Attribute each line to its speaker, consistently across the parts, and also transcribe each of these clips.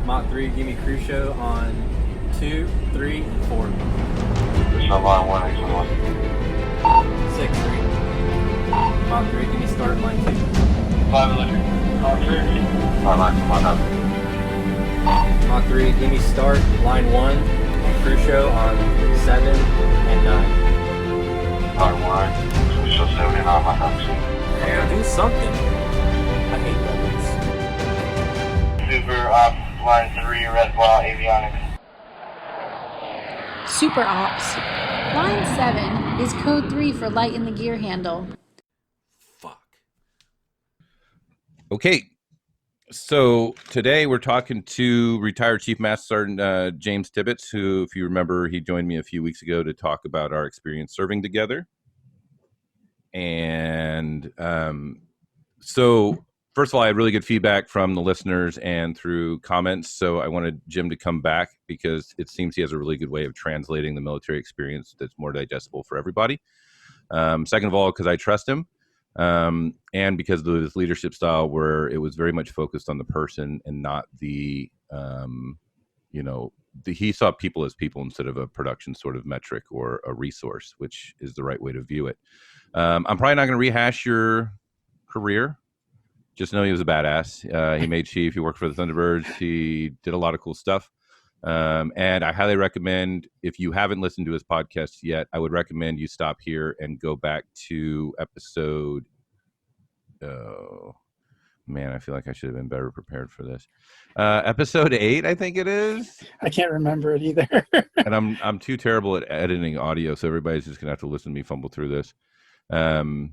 Speaker 1: Mach 3, give me Crucio on 2, 3, and 4.
Speaker 2: Line 1, actually 1.
Speaker 1: 6, 3. Mach 3, give me start line 2.
Speaker 2: 5 electric. Mach 3. Line 1.
Speaker 1: Mach 3, give me start line 1 and Crucio on 7 and 9.
Speaker 2: Line 1, Crucio 7 and 9, Mach 3.
Speaker 1: Yeah, do something. I hate weapons.
Speaker 2: Super Ops, line 3, Reservoir Avionics.
Speaker 3: Super Ops. Line 7 is code 3 for light in the gear handle.
Speaker 1: Fuck.
Speaker 4: Okay, so today we're talking to retired Chief Master Sergeant James Tibbets, who, if you remember, he joined me a few weeks ago to talk about our experience serving together. And so first of all, I had really good feedback from the listeners and through comments. So I wanted Jim to come back because it seems he has a really good way of translating the military experience that's more digestible for everybody. Second of all, because I trust him. And because of his leadership style, where it was very much focused on the person and not the, he saw people as people instead of a production sort of metric or a resource, which is the right way to view it. I'm probably not going to rehash your career. Just know he was a badass. He made chief. He worked for the Thunderbirds. He did a lot of cool stuff. And I highly recommend, if you haven't listened to his podcast yet, I would recommend you stop here and go back to episode. Oh man, I feel like I should have been better prepared for this. Episode 8, I think it is.
Speaker 5: I can't remember it either.
Speaker 4: And I'm too terrible at editing audio, so everybody's just gonna have to listen to me fumble through this. Oh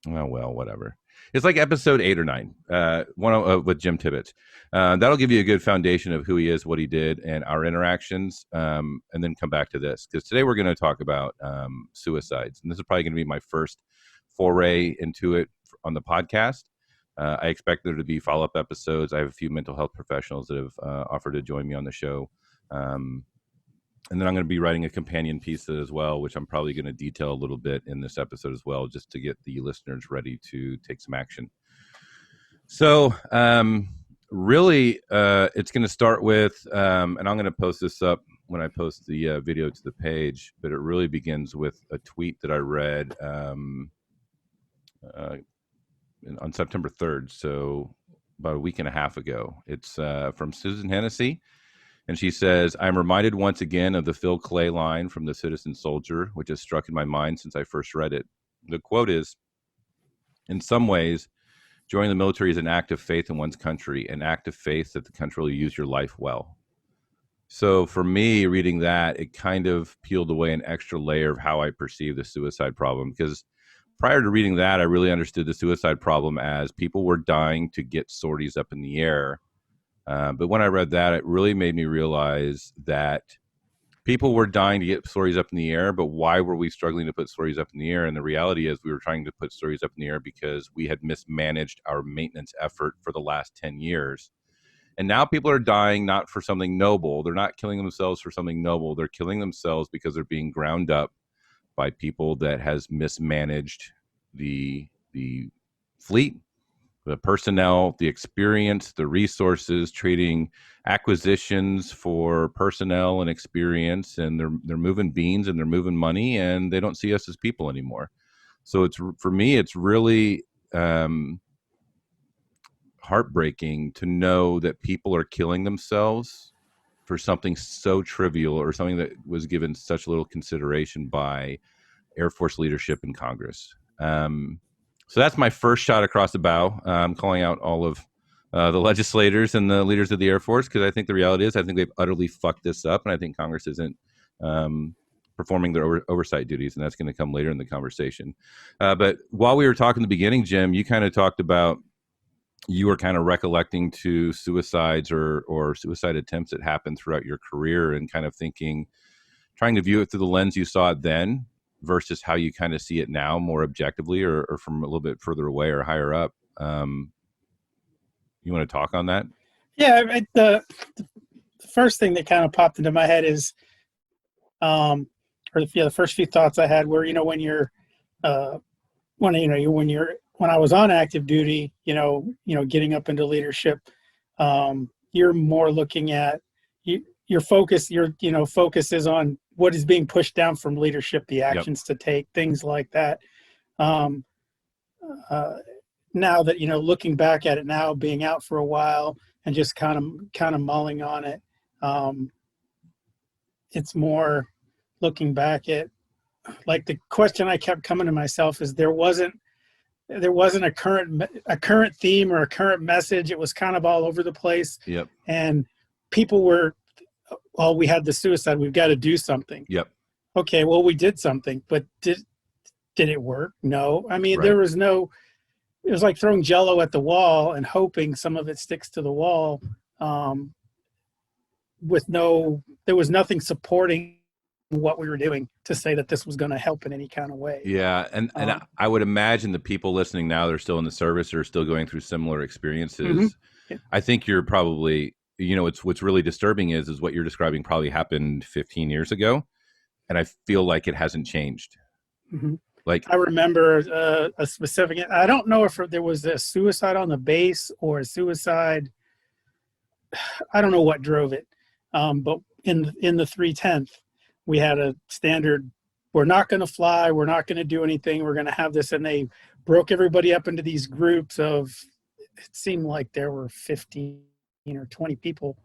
Speaker 4: well, whatever. It's like episode 8 or 9, with Jim Tibbets. That'll give you a good foundation of who he is, what he did, and our interactions, and then come back to this. Because today we're going to talk about suicides. And this is probably going to be my first foray into it on the podcast. I expect there to be follow-up episodes. I have a few mental health professionals that have offered to join me on the show. And then I'm going to be writing a companion piece as well, which I'm probably going to detail a little bit in this episode as well, just to get the listeners ready to take some action. So really, it's going to start with, and I'm going to post this up when I post the video to the page, but it really begins with a tweet that I read on September 3rd, so about a week and a half ago. It's from Susan Hennessy. And she says, I'm reminded once again of the Phil Clay line from The Citizen Soldier, which has struck in my mind since I first read it. The quote is, in some ways, joining the military is an act of faith in one's country, an act of faith that the country will use your life well. So for me, reading that, it kind of peeled away an extra layer of how I perceive the suicide problem. Because prior to reading that, I really understood the suicide problem as people were dying to get sorties up in the air. But when I read that, it really made me realize that people were dying to get stories up in the air, but why were we struggling to put stories up in the air? And the reality is we were trying to put stories up in the air because we had mismanaged our maintenance effort for the last 10 years. And now people are dying not for something noble. They're not killing themselves for something noble. They're killing themselves because they're being ground up by people that has mismanaged the fleet, the personnel, the experience, the resources, trading acquisitions for personnel and experience, and they're moving beans and they're moving money, and they don't see us as people anymore. So for me, it's really heartbreaking to know that people are killing themselves for something so trivial or something that was given such little consideration by Air Force leadership in Congress. So that's my first shot across the bow. I'm calling out all of the legislators and the leaders of the Air Force, because I think the reality is I think they've utterly fucked this up, and I think Congress isn't performing their oversight duties, and that's going to come later in the conversation. But while we were talking in the beginning, Jim, you kind of talked about you were kind of recollecting to suicides or suicide attempts that happened throughout your career and kind of trying to view it through the lens you saw it then versus how you kind of see it now more objectively or from a little bit further away or higher up. You want to talk on that?
Speaker 5: Yeah, the first thing that kind of popped into my head is, the first few thoughts I had were, when I was on active duty, getting up into leadership, you're more looking at your focus. Focus is on what is being pushed down from leadership, the actions to take, things like that. Now that looking back at it now, being out for a while and just kind of mulling on it, it's more looking back at, like, the question I kept coming to myself is there wasn't a current theme or a current message. It was kind of all over the place.
Speaker 4: Yep.
Speaker 5: And people were, well, we had the suicide, we've got to do something.
Speaker 4: Yep.
Speaker 5: Okay, well, we did something, but did it work? No. I mean,
Speaker 4: Right.
Speaker 5: there was no. It was like throwing Jello at the wall and hoping some of it sticks to the wall. There was nothing supporting what we were doing to say that this was going to help in any kind of way.
Speaker 4: Yeah, and I would imagine the people listening now that are still in the service are still going through similar experiences.
Speaker 5: Mm-hmm. Yeah.
Speaker 4: I think you're probably, what's really disturbing is what you're describing probably happened 15 years ago, and I feel like it hasn't changed.
Speaker 5: Mm-hmm.
Speaker 4: Like,
Speaker 5: I remember a specific. I don't know if there was a suicide on the base or a suicide. I don't know what drove it, but in the 310th, we had a standard. We're not going to fly. We're not going to do anything. We're going to have this, and they broke everybody up into these groups of. It seemed like there were 15 or 20 people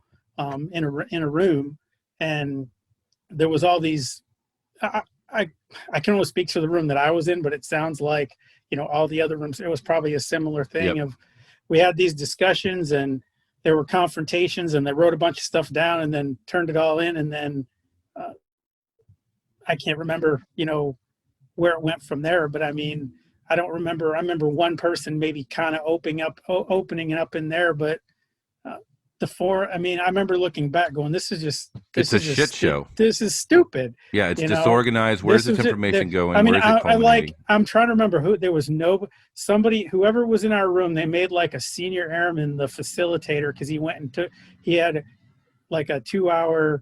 Speaker 5: in a room, and there was all these. I can only speak to the room that I was in, but it sounds like, all the other rooms, it was probably a similar thing.
Speaker 4: Yep.
Speaker 5: Of we had these discussions and there were confrontations and they wrote a bunch of stuff down and then turned it all in. And then I can't remember, where it went from there, but I mean, I don't remember. I remember one person maybe kind of opening up in there, but I remember looking back going, it's a
Speaker 4: shit show.
Speaker 5: This is stupid.
Speaker 4: Yeah, it's disorganized. Where's this information going?
Speaker 5: I mean,
Speaker 4: Where's it culminating?
Speaker 5: I'm trying to remember whoever was in our room, they made like a senior airman the facilitator, because he had like a 2-hour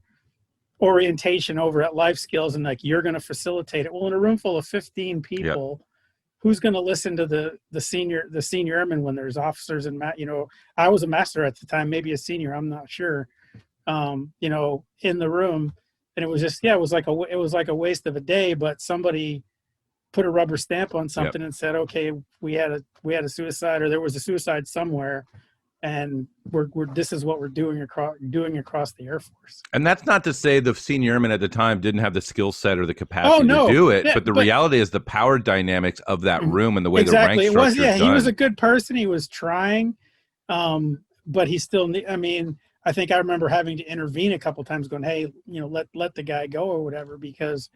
Speaker 5: orientation over at Life Skills, and like, you're going to facilitate it. Well, in a room full of 15 people, who's going to listen to the senior airman when there's officers and I was a master at the time, maybe a senior, I'm not sure, in the room. And it was just, it was like a waste of a day, but somebody put a rubber stamp on something and said, okay, we had a suicide, or there was a suicide somewhere, and this is what we're doing across the Air Force.
Speaker 4: And that's not to say the senior airman at the time didn't have the skill set or the capacity to do it, but the reality is the power dynamics of that room and the way the rank structure is done.
Speaker 5: He was a good person. He was trying, but he still. I think I remember having to intervene a couple of times, going, "Hey, let the guy go or whatever," because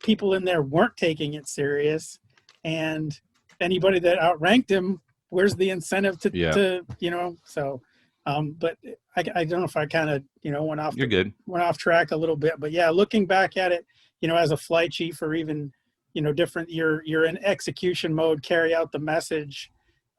Speaker 5: people in there weren't taking it serious, and anybody that outranked him, where's the incentive to so but I don't know if I kind of went off track a little bit, but yeah, looking back at it, as a flight chief, or even different, you're in execution mode, carry out the message,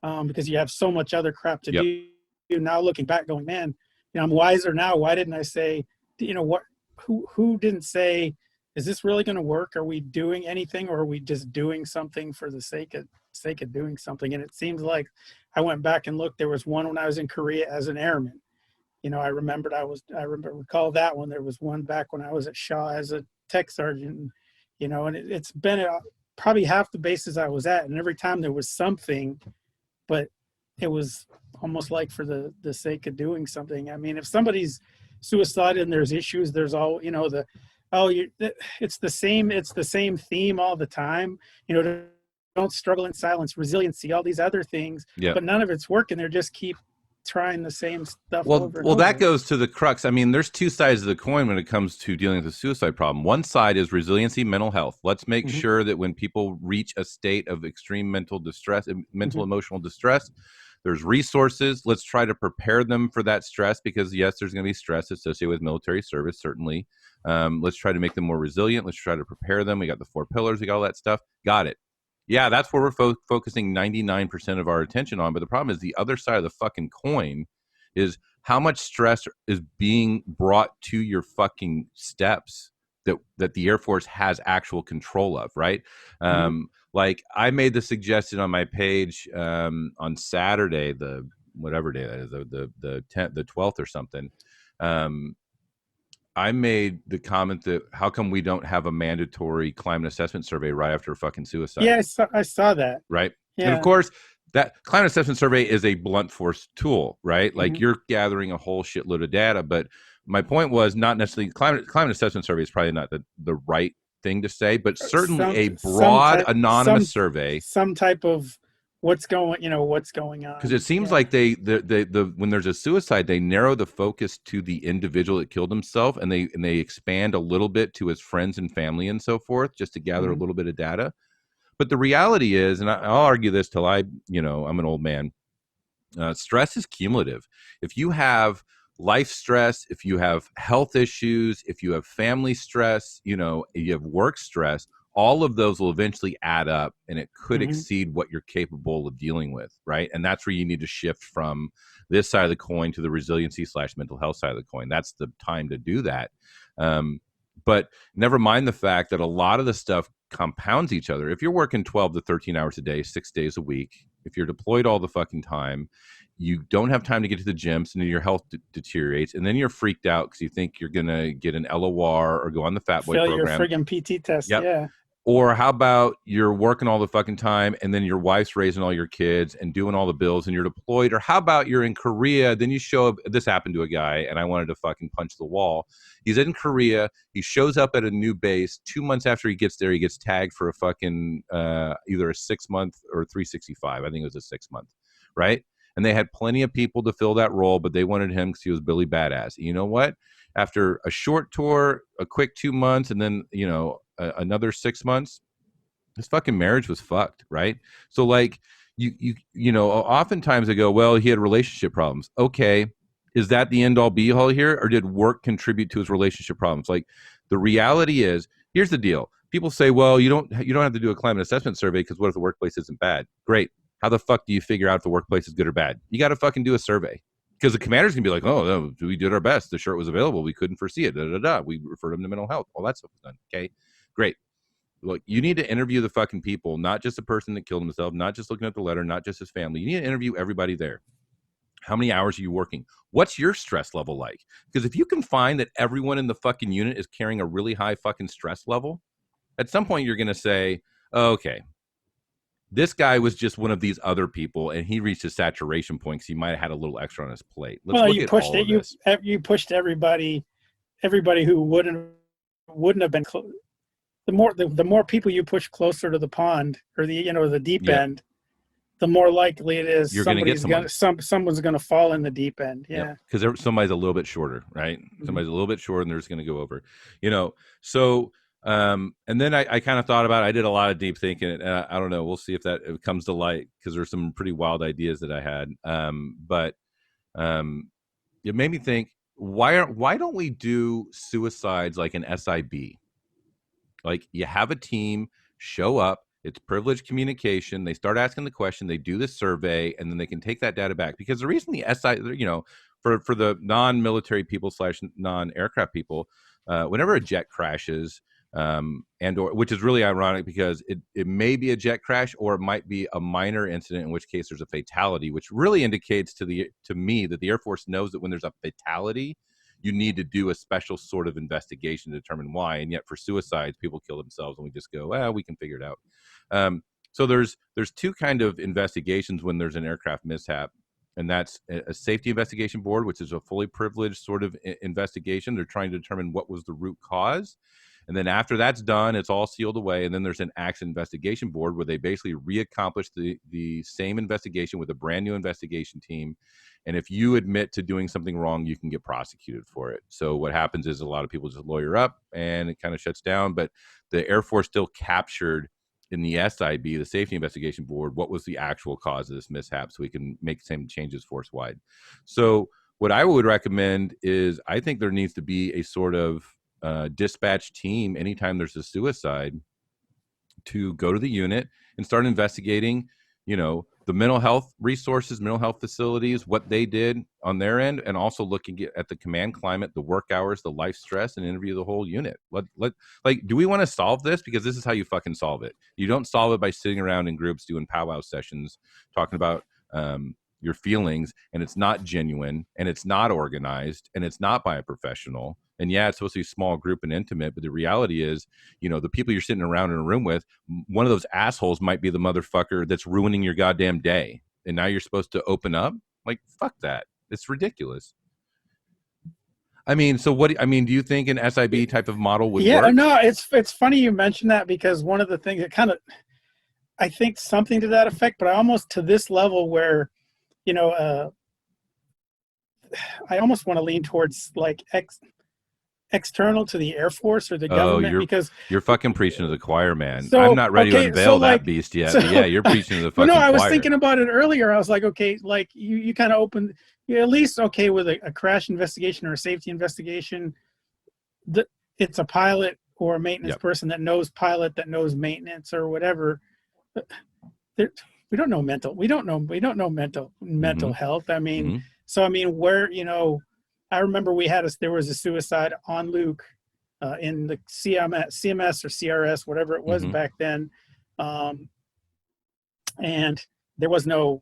Speaker 5: because you have so much other crap to do. Now looking back, going, man, I'm wiser now. Why didn't I say, who didn't say, is this really going to work? Are we doing anything, or are we just doing something for the sake of doing something? And it seems like I went back and looked. There was one when I was in Korea as an airman. I recall that one. There was one back when I was at Shaw as a tech sergeant. And it's been probably half the bases I was at, and every time there was something, but it was almost like for the sake of doing something. I mean, if somebody's suicidal and there's issues, there's all it's the same theme all the time. Don't struggle in silence, resiliency, all these other things, but none of it's working. They just keep trying the same stuff over and over.
Speaker 4: That goes to the crux. I mean, there's two sides of the coin when it comes to dealing with the suicide problem. One side is resiliency, mental health. Let's make sure that when people reach a state of extreme mental distress, emotional distress, there's resources. Let's try to prepare them for that stress, because yes, there's going to be stress associated with military service, certainly. Let's try to make them more resilient. Let's try to prepare them. We got the 4 pillars. We got all that stuff. Got it. Yeah, that's where we're focusing 99% of our attention on. But the problem is the other side of the fucking coin is how much stress is being brought to your fucking steps that the Air Force has actual control of, right? Like, I made the suggestion on my page on Saturday, the whatever day that is, the 10th, the 12th or something. I made the comment that how come we don't have a mandatory climate assessment survey right after a fucking suicide?
Speaker 5: Yeah, I saw that.
Speaker 4: Right.
Speaker 5: Yeah.
Speaker 4: And of course, that climate assessment survey is a blunt force tool, right? Like you're gathering a whole shitload of data. But my point was not necessarily climate assessment survey is probably not the right thing to say, but certainly a broad anonymous survey.
Speaker 5: Some type of what's going on.
Speaker 4: Because it seems like they when there's a suicide, they narrow the focus to the individual that killed himself, and they expand a little bit to his friends and family and so forth, just to gather a little bit of data. But the reality is, and I'll argue this till I'm an old man, stress is cumulative. If you have life stress, if you have health issues, if you have family stress, you have work stress, all of those will eventually add up, and it could exceed what you're capable of dealing with, right? And that's where you need to shift from this side of the coin to the resiliency / mental health side of the coin. That's the time to do that. But never mind the fact that a lot of the stuff compounds each other. If you're working 12 to 13 hours a day, 6 days a week, if you're deployed all the fucking time, you don't have time to get to the gym, so then your health deteriorates, and then you're freaked out because you think you're going to get an LOR or go on the Fat Boy program.
Speaker 5: Fail your friggin' PT test, yeah.
Speaker 4: Or how about you're working all the fucking time and then your wife's raising all your kids and doing all the bills and you're deployed? Or how about you're in Korea, then you show up. This happened to a guy and I wanted to fucking punch the wall. He's in Korea. He shows up at a new base. 2 months after he gets there, he gets tagged for a fucking either a 6 month or 365. I think it was a 6 month, right? And they had plenty of people to fill that role, but they wanted him because he was Billy Badass. You know what? After a short tour, a quick 2 months, and then, another 6 months, his fucking marriage was fucked, right? So like oftentimes they go, well, he had relationship problems. Okay, is that the end all be all here, or did work contribute to his relationship problems? Like the reality is, here's the deal. People say, well, you don't have to do a climate assessment survey because what if the workplace isn't bad? Great. How the fuck do you figure out if the workplace is good or bad? You got to fucking do a survey. Because the commander's going to be like, oh, no, we did our best. The shirt was available. We couldn't foresee it. We referred them to mental health. All that stuff was done. Okay, great. Look, you need to interview the fucking people, not just the person that killed himself, not just looking at the letter, not just his family. You need to interview everybody there. How many hours are you working? What's your stress level like? Because if you can find that everyone in the fucking unit is carrying a really high fucking stress level, at some point you're going to say, oh, okay, this guy was just one of these other people, and he reached his saturation point because he might have had a little extra on his plate.
Speaker 5: You pushed everybody who wouldn't have been close. The more people you push closer to the pond or the deep end, the more likely it is
Speaker 4: you're going to get
Speaker 5: someone's going to fall in the deep end. Yeah,
Speaker 4: because somebody's a little bit shorter, right? Somebody's a little bit short, and they're just going to go over. So. And then I kind of thought about it. I did a lot of deep thinking, and I don't know. We'll see if that comes to light because there's some pretty wild ideas that I had. But it made me think: why don't we do suicides like an SIB? Like you have a team show up. It's privileged communication. They start asking the question. They do the survey, and then they can take that data back. Because the reason the for the non-military people / non-aircraft people, whenever a jet crashes. Which is really ironic because it may be a jet crash or it might be a minor incident, in which case there's a fatality, which really indicates to me that the Air Force knows that when there's a fatality, you need to do a special sort of investigation to determine why. And yet for suicides, people kill themselves and we just go, well, we can figure it out. So there's two kind of investigations when there's an aircraft mishap. And that's a safety investigation board, which is a fully privileged sort of investigation. They're trying to determine what was the root cause. And then after that's done, it's all sealed away. And then there's an accident investigation board where they basically reaccomplish the same investigation with a brand new investigation team. And if you admit to doing something wrong, you can get prosecuted for it. So what happens is a lot of people just lawyer up and it kind of shuts down. But the Air Force still captured in the SIB, the Safety Investigation Board, what was the actual cause of this mishap so we can make the same changes force-wide. So what I would recommend is I think there needs to be a sort of dispatch team anytime there's a suicide to go to the unit and start investigating, the mental health resources, mental health facilities, what they did on their end, and also looking at the command climate, the work hours, the life stress, and interview the whole unit. Do we want to solve this? Because this is how you fucking solve it. You don't solve it by sitting around in groups doing powwow sessions, talking about your feelings, and it's not genuine, and it's not organized, and it's not by a professional. And yeah, it's supposed to be small group and intimate, but the reality is, the people you're sitting around in a room with, one of those assholes might be the motherfucker that's ruining your goddamn day. And now you're supposed to open up? Like, fuck that. It's ridiculous. I mean, so what? I mean, do you think an SIB type of model would work?
Speaker 5: Yeah, no, it's funny you mentioned that, because one of the things that kind of, I think something to that effect, but I almost to this level where, I almost want to lean towards like external to the Air Force or the government, because
Speaker 4: you're fucking preaching to the choir, man. So, I'm not ready to unveil that beast yet. But yeah, you're preaching to the fucking choir.
Speaker 5: I was thinking about it earlier. I was like, okay, like you kind of opened, at least okay with a crash investigation or a safety investigation. It's a pilot or a maintenance person that knows pilot, that knows maintenance or whatever. We don't know mental. We don't know mental health. I mean, so I mean, where I remember there was a suicide on Luke in the CMS or CRS, whatever it was back then, and there was no.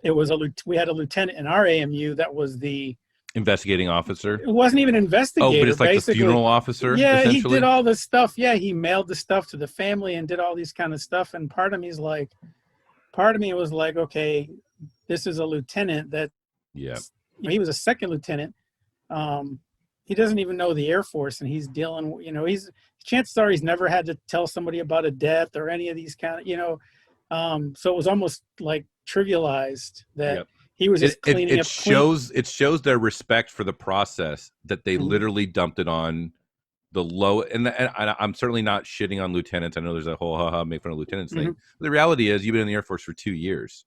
Speaker 5: We had a lieutenant in our AMU that was the
Speaker 4: investigating officer.
Speaker 5: It wasn't even an investigator.
Speaker 4: Oh, but it's like basically the funeral officer.
Speaker 5: Yeah, he did all this stuff. Yeah, he mailed the stuff to the family and did all these kind of stuff. And part of me was like, okay, this is a lieutenant that.
Speaker 4: Yeah.
Speaker 5: He was a second lieutenant. He doesn't even know the Air Force, and he's dealing. Chances are he's never had to tell somebody about a death or any of these kind of. So it was almost like trivialized that he was just cleaning up.
Speaker 4: It shows their respect for the process that they literally dumped it on the low. And I'm certainly not shitting on lieutenants. I know there's a whole make fun of lieutenants thing. But the reality is, you've been in the Air Force for 2 years.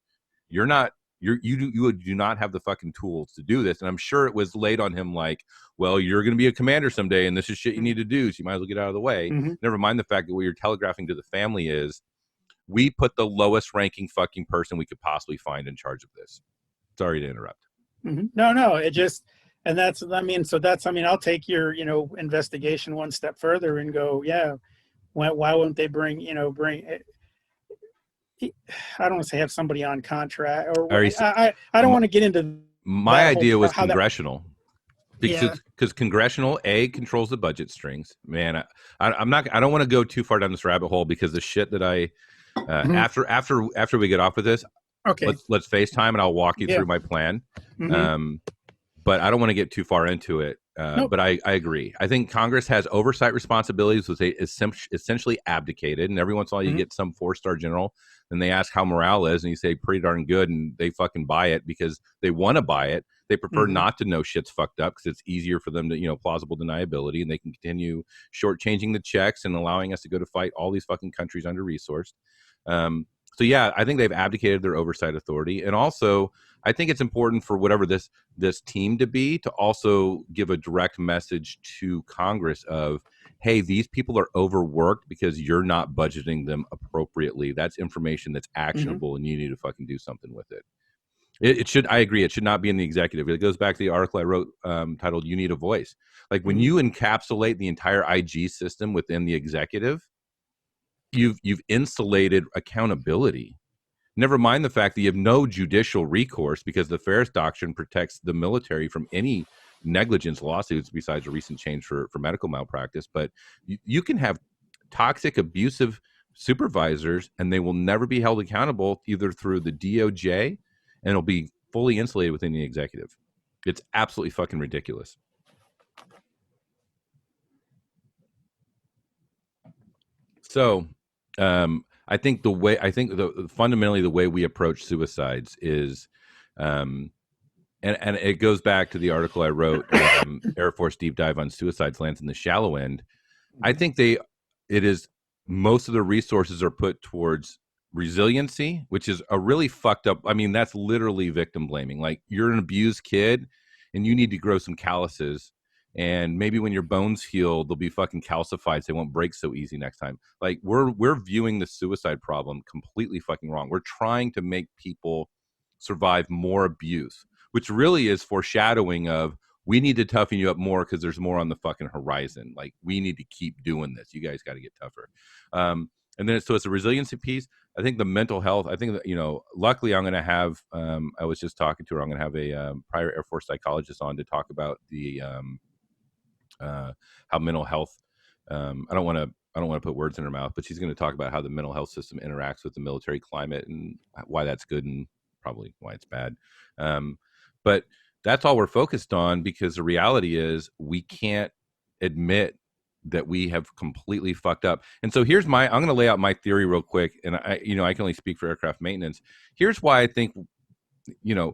Speaker 4: You do not have the fucking tools to do this. And I'm sure it was laid on him like, well, you're going to be a commander someday, and this is shit you need to do, so you might as well get out of the way. Never mind the fact that what you're telegraphing to the family is, we put the lowest ranking fucking person we could possibly find in charge of this. Sorry to interrupt.
Speaker 5: No, it just, and I'll take your, investigation one step further and go, yeah, why won't they bring I don't want to say have somebody on contract, or I don't want to get into.
Speaker 4: My idea was congressional, because congressional controls the budget strings. Man, I don't want to go too far down this rabbit hole, because the shit that after we get off with this,
Speaker 5: okay,
Speaker 4: let's FaceTime and I'll walk you through my plan. But I don't want to get too far into it. But I agree. I think Congress has oversight responsibilities, which they essentially abdicated. And every once in a while you get some 4-star general, and they ask how morale is, and you say pretty darn good, and they fucking buy it because they want to buy it. They prefer not to know shit's fucked up, because it's easier for them to, plausible deniability, and they can continue shortchanging the checks and allowing us to go to fight all these fucking countries under-resourced. So yeah, I think they've abdicated their oversight authority. And also, I think it's important for whatever this team to be, to also give a direct message to Congress of, hey, these people are overworked because you're not budgeting them appropriately. That's information that's actionable, and you need to fucking do something with it. It should, I agree, it should not be in the executive. It goes back to the article I wrote titled "You Need a Voice." Like, when you encapsulate the entire IG system within the executive, you've insulated accountability. Never mind the fact that you have no judicial recourse, because the Ferris Doctrine protects the military from any negligence lawsuits, besides a recent change for medical malpractice. But you can have toxic, abusive supervisors, and they will never be held accountable, either through the DOJ, and it'll be fully insulated within the executive. It's absolutely fucking ridiculous. So, I think fundamentally the way we approach suicides is, and it goes back to the article I wrote, Air Force Deep Dive on Suicides Lands in the Shallow End. I think most of the resources are put towards resiliency, which is a really fucked up. I mean, that's literally victim blaming. Like, you're an abused kid and you need to grow some calluses, and maybe when your bones heal, they'll be fucking calcified, so they won't break so easy next time. Like, we're viewing the suicide problem completely fucking wrong. We're trying to make people survive more abuse, which really is foreshadowing of, we need to toughen you up more because there's more on the fucking horizon. Like, we need to keep doing this. You guys got to get tougher. And then so it's a resiliency piece. I think the mental health, I think that, luckily I'm going to have, I was just talking to her, I'm going to have a prior Air Force psychologist on to talk about the, how mental health, I don't want to put words in her mouth, but she's going to talk about how the mental health system interacts with the military climate and why that's good and probably why it's bad. But that's all we're focused on, because the reality is we can't admit that we have completely fucked up. And so I'm going to lay out my theory real quick. And I can only speak for aircraft maintenance. Here's why I think we're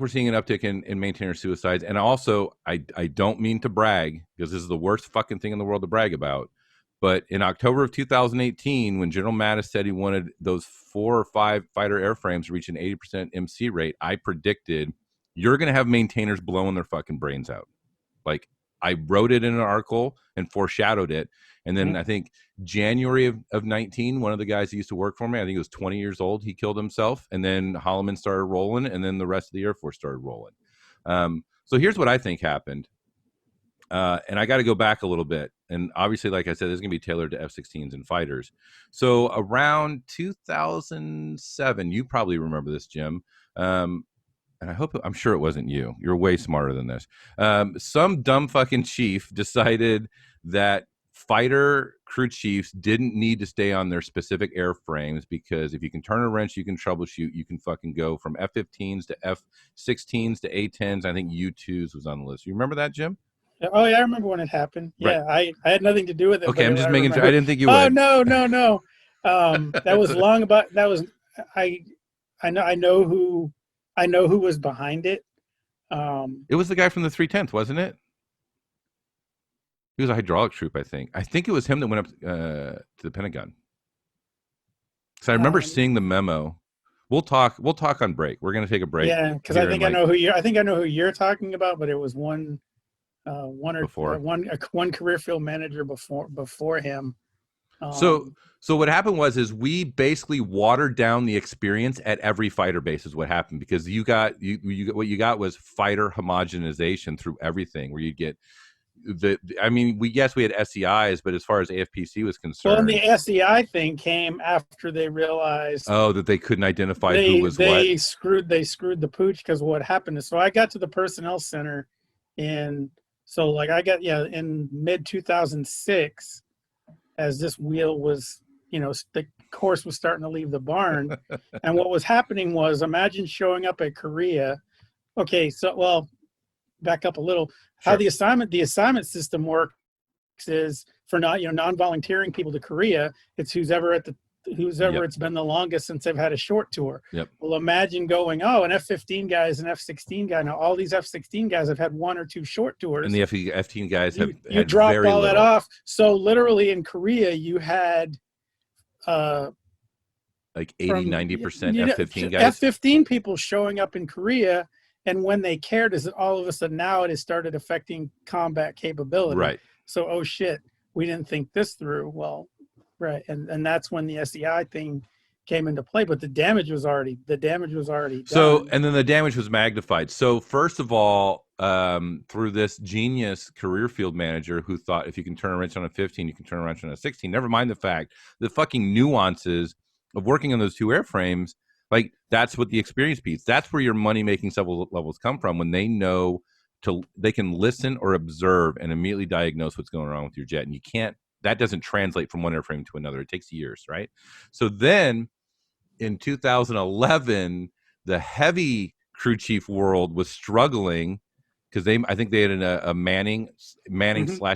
Speaker 4: seeing an uptick in maintainer suicides. And also, I don't mean to brag, because this is the worst fucking thing in the world to brag about. But in October of 2018, when General Mattis said he wanted those 4 or 5 fighter airframes to reach an 80% MC rate, I predicted you're going to have maintainers blowing their fucking brains out. Like, I wrote it in an article and foreshadowed it. And then I think January of 19, one of the guys that used to work for me, I think he was 20 years old, he killed himself. And then Holloman started rolling, and then the rest of the Air Force started rolling. So here's what I think happened. And I got to go back a little bit. And obviously, like I said, this is going to be tailored to F-16s and fighters. So around 2007, you probably remember this, Jim. And I'm sure it wasn't you. You're way smarter than this. Some dumb fucking chief decided that fighter crew chiefs didn't need to stay on their specific airframes, because if you can turn a wrench, you can troubleshoot, you can fucking go from F-15s to F-16s to A-10s. I think U-2s was on the list. You remember that, Jim?
Speaker 5: Oh yeah, I remember when it happened. Yeah, right. I had nothing to do with it.
Speaker 4: Okay, I'm just making sure. I didn't think you would.
Speaker 5: Oh no. That was long about. That was I know who was behind it.
Speaker 4: It was the guy from the 310th, wasn't it? He was a hydraulic troop, I think. I think it was him that went up to the Pentagon. So I remember seeing the memo. We'll talk on break. We're going to take a break.
Speaker 5: Yeah, because I think I know who you're talking about, but it was one career field manager before him.
Speaker 4: So what happened was we basically watered down the experience at every fighter base is what happened, because you got what you got was fighter homogenization through everything, where you get we had SEIs, but as far as AFPC was concerned,
Speaker 5: well, and the SEI thing came after they realized
Speaker 4: that they couldn't identify who was
Speaker 5: they
Speaker 4: what.
Speaker 5: screwed the pooch, because what happened is, so I got to the personnel center in mid 2006, as this wheel was, the course was starting to leave the barn. And what was happening was, imagine showing up at Korea. Okay, so, well, back up a little. How the assignment system works is, for non-volunteering people to Korea, it's who's ever it's been the longest since they've had a short tour.
Speaker 4: Yep.
Speaker 5: Well, imagine going, an F-15 guy is an F-16 guy. Now, all these F-16 guys have had 1 or 2 short tours.
Speaker 4: And the F-15 guys have
Speaker 5: you dropped all little. That off. So literally in Korea, you had
Speaker 4: like 80-90% F-15 guys.
Speaker 5: F-15 people showing up in Korea, and when they cared, is that all of a sudden now it has started affecting combat capability. Right. So, oh shit, we didn't think this through. Well, right, and that's when the SEI thing came into play, but the damage was already done.
Speaker 4: So, and then the damage was magnified. So first of all, through this genius career field manager who thought if you can turn a wrench on a 15, you can turn a wrench on a 16. Never mind the fact, the fucking nuances of working on those 2 airframes. Like, that's what the experience piece. That's where your money making levels come from, when they know they can listen or observe and immediately diagnose what's going on with your jet. And that doesn't translate from one airframe to another. It takes years, right? So then in 2011, the heavy crew chief world was struggling, because I think they had a manning /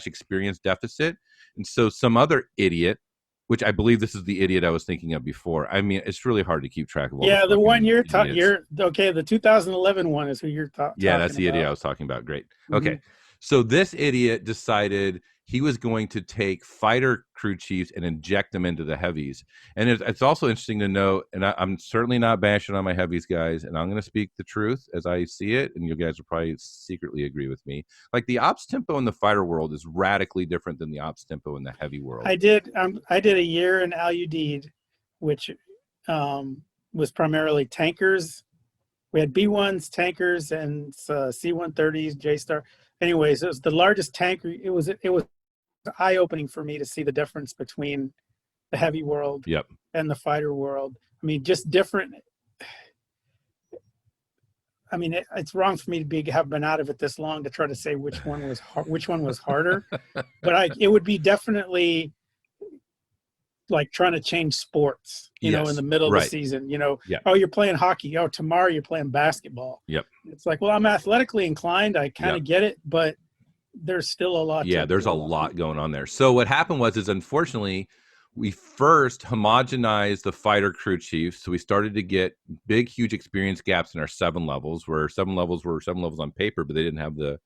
Speaker 4: experience deficit. And so some other idiot, which I believe this is the idiot I was thinking of before. I mean, it's really hard to keep track of all
Speaker 5: the one you're talking. The 2011 one is who you're talking.
Speaker 4: Yeah, that's the idiot I was talking about. Great. Okay, so this idiot decided he was going to take fighter crew chiefs and inject them into the heavies. And it's also interesting to note, and I'm certainly not bashing on my heavies guys, and I'm going to speak the truth as I see it, and you guys will probably secretly agree with me. Like, the ops tempo in the fighter world is radically different than the ops tempo in the heavy world.
Speaker 5: I did a year in Al-Udeid, which was primarily tankers. We had B-1s, tankers, and C-130s, J-Star. Anyways, it was the largest tanker. It was eye-opening for me to see the difference between the heavy world
Speaker 4: Yep.
Speaker 5: and the fighter world. I mean, just different. I mean, it's wrong for me to have been out of it this long to try to say which one was harder, but it would be definitely like trying to change sports, you know, in the middle of the season, you know, oh, you're playing hockey. Oh, tomorrow you're playing basketball.
Speaker 4: Yep.
Speaker 5: It's like, well, I'm athletically inclined. I kind of get it, but there's still a lot.
Speaker 4: Yeah, there's a lot going on there. So what happened is unfortunately, we first homogenized the fighter crew chiefs. So we started to get big, huge experience gaps in our 7 levels, where 7 levels were 7 levels on paper, but they didn't have the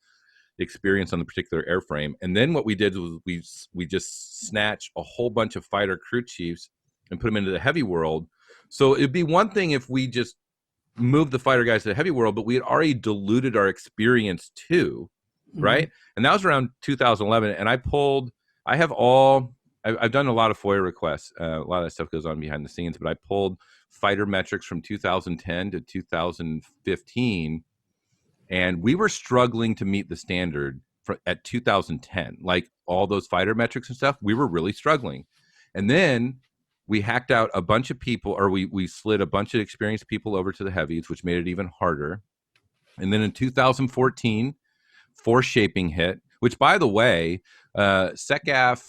Speaker 4: experience on the particular airframe. And then what we did was we just snatched a whole bunch of fighter crew chiefs and put them into the heavy world. So it'd be one thing if we just moved the fighter guys to the heavy world, but we had already diluted our experience too, right? And that was around 2011. And I've done a lot of FOIA requests. A lot of that stuff goes on behind the scenes, but I pulled fighter metrics from 2010 to 2015, and we were struggling to meet the standard at 2010. Like all those fighter metrics and stuff, we were really struggling. And then we hacked out a bunch of people, or we slid a bunch of experienced people over to the heavies, which made it even harder. And then in 2014, force shaping hit, which, by the way, SecAF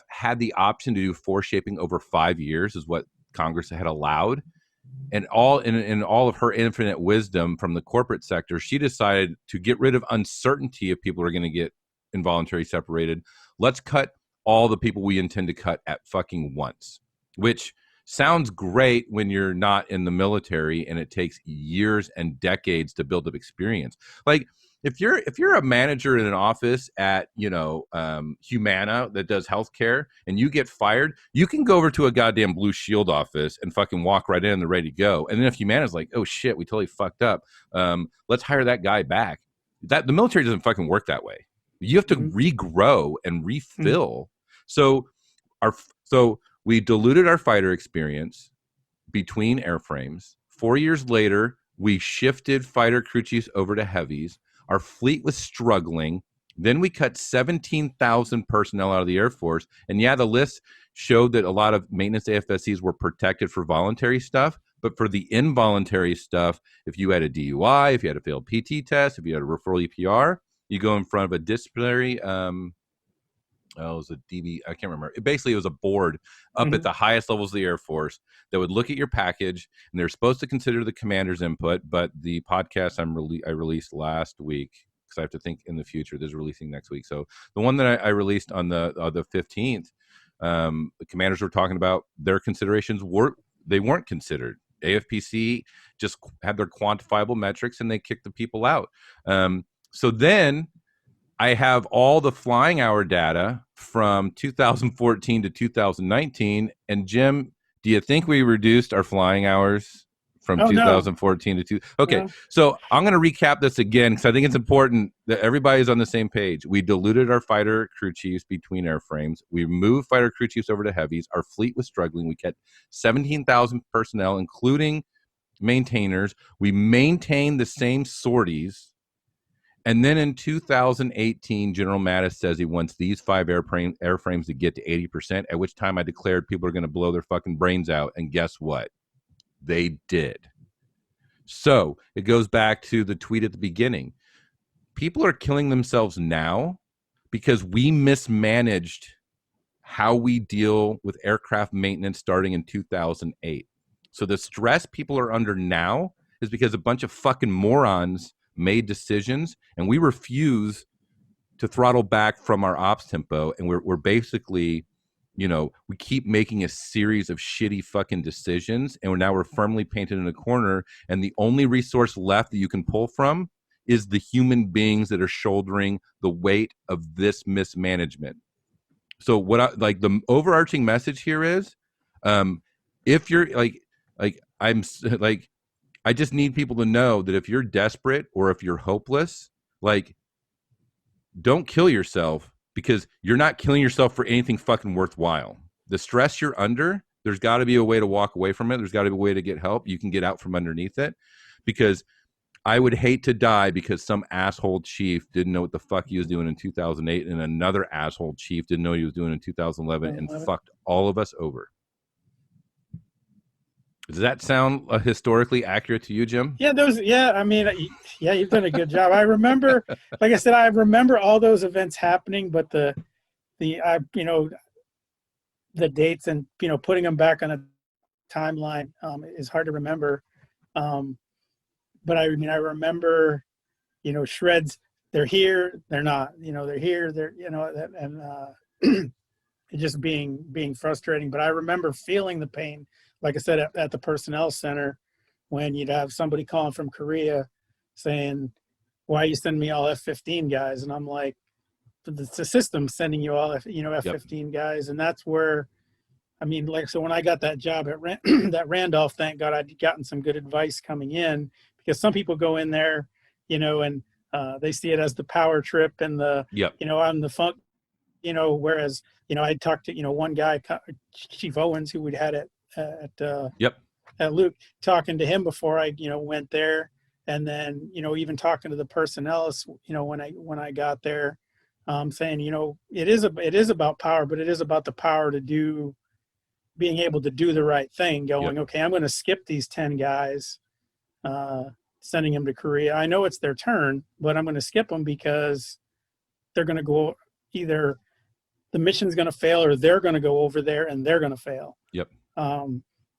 Speaker 4: had the option to do force shaping over 5 years, is what Congress had allowed. And in all of her infinite wisdom from the corporate sector, she decided to get rid of uncertainty if people are going to get involuntary separated. Let's cut all the people we intend to cut at fucking once, which sounds great when you're not in the military and it takes years and decades to build up experience. Like, if you're a manager in an office at, Humana that does healthcare and you get fired, you can go over to a goddamn Blue Shield office and fucking walk right in and they're ready to go. And then if Humana's like, oh shit, we totally fucked up, let's hire that guy back. The military doesn't fucking work that way. You have to regrow and refill. So we diluted our fighter experience between airframes. 4 years later, we shifted fighter crew chiefs over to heavies. Our fleet was struggling. Then we cut 17,000 personnel out of the Air Force. And yeah, the list showed that a lot of maintenance AFSCs were protected for voluntary stuff. But for the involuntary stuff, if you had a DUI, if you had a failed PT test, if you had a referral EPR, you go in front of a disciplinary, it was a DB, I can't remember. It was a board up at the highest levels of the Air Force that would look at your package, and they're supposed to consider the commander's input. But the podcast I released last week, because I have to think in the future, there's releasing next week. So the one that I released on the 15th, the commanders were talking about their considerations weren't considered. AFPC just had their quantifiable metrics and they kicked the people out. So then I have all the flying hour data from 2014 to 2019. And Jim, do you think we reduced our flying hours from 2014 to 2? Okay, no. So I'm going to recap this again because I think it's important that everybody's on the same page. We diluted our fighter crew chiefs between airframes. We moved fighter crew chiefs over to heavies. Our fleet was struggling. We kept 17,000 personnel, including maintainers. We maintained the same sorties. And then in 2018, General Mattis says he wants these 5 airframes to get to 80%, at which time I declared people are going to blow their fucking brains out. And guess what? They did. So it goes back to the tweet at the beginning. People are killing themselves now because we mismanaged how we deal with aircraft maintenance starting in 2008. So the stress people are under now is because a bunch of fucking morons made decisions, and we refuse to throttle back from our ops tempo, and we're basically, we keep making a series of shitty fucking decisions, and we're firmly painted in a corner, and the only resource left that you can pull from is the human beings that are shouldering the weight of this mismanagement. So what the overarching message here is, if you're I just need people to know that if you're desperate or if you're hopeless, don't kill yourself, because you're not killing yourself for anything fucking worthwhile. The stress you're under, there's got to be a way to walk away from it. There's got to be a way to get help. You can get out from underneath it, because I would hate to die because some asshole chief didn't know what the fuck he was doing in 2008, and another asshole chief didn't know what he was doing in 2011 and fucked all of us over. Does that sound historically accurate to you, Jim?
Speaker 5: Yeah, I mean, yeah, you've done a good job. I remember, like I said, I remember all those events happening, but the dates and, putting them back on a timeline is hard to remember. But I mean, I remember, shreds, they're here, they're not, they're here, they're, and it just being frustrating. But I remember feeling the pain, like I said, at the personnel center, when you'd have somebody calling from Korea saying, why you send me all F-15 guys? And I'm like, the system sending you all F-15 guys. And that's where, I mean, like, so when I got that job at that Randolph, thank God I'd gotten some good advice coming in, because some people go in there, and they see it as the power trip and the, I'm the funk, whereas, I talked to, one guy, Chief Owens, who we'd had at Luke, talking to him before I, went there. And then, even talking to the personnel, when I got there, saying, it is about power, but it is about the power to being able to do the right thing, going, okay, I'm going to skip these 10 guys, sending them to Korea. I know it's their turn, but I'm going to skip them because they're going to go, either the mission's going to fail or they're going to go over there and they're going to fail.
Speaker 4: Yep.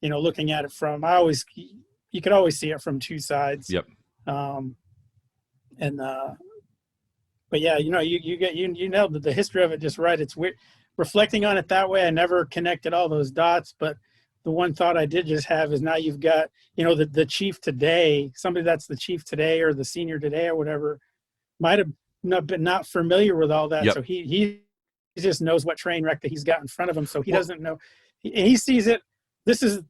Speaker 5: Looking at it from, you could always see it from two sides.
Speaker 4: Yep.
Speaker 5: But yeah, you nailed the history of it just right. It's weird reflecting on it that way. I never connected all those dots, but the one thought I did just have is now you've got, the chief today, somebody that's the chief today or the senior today or whatever, might have not familiar with all that. Yep. So he just knows what train wreck that he's got in front of him. So he doesn't know, he sees it.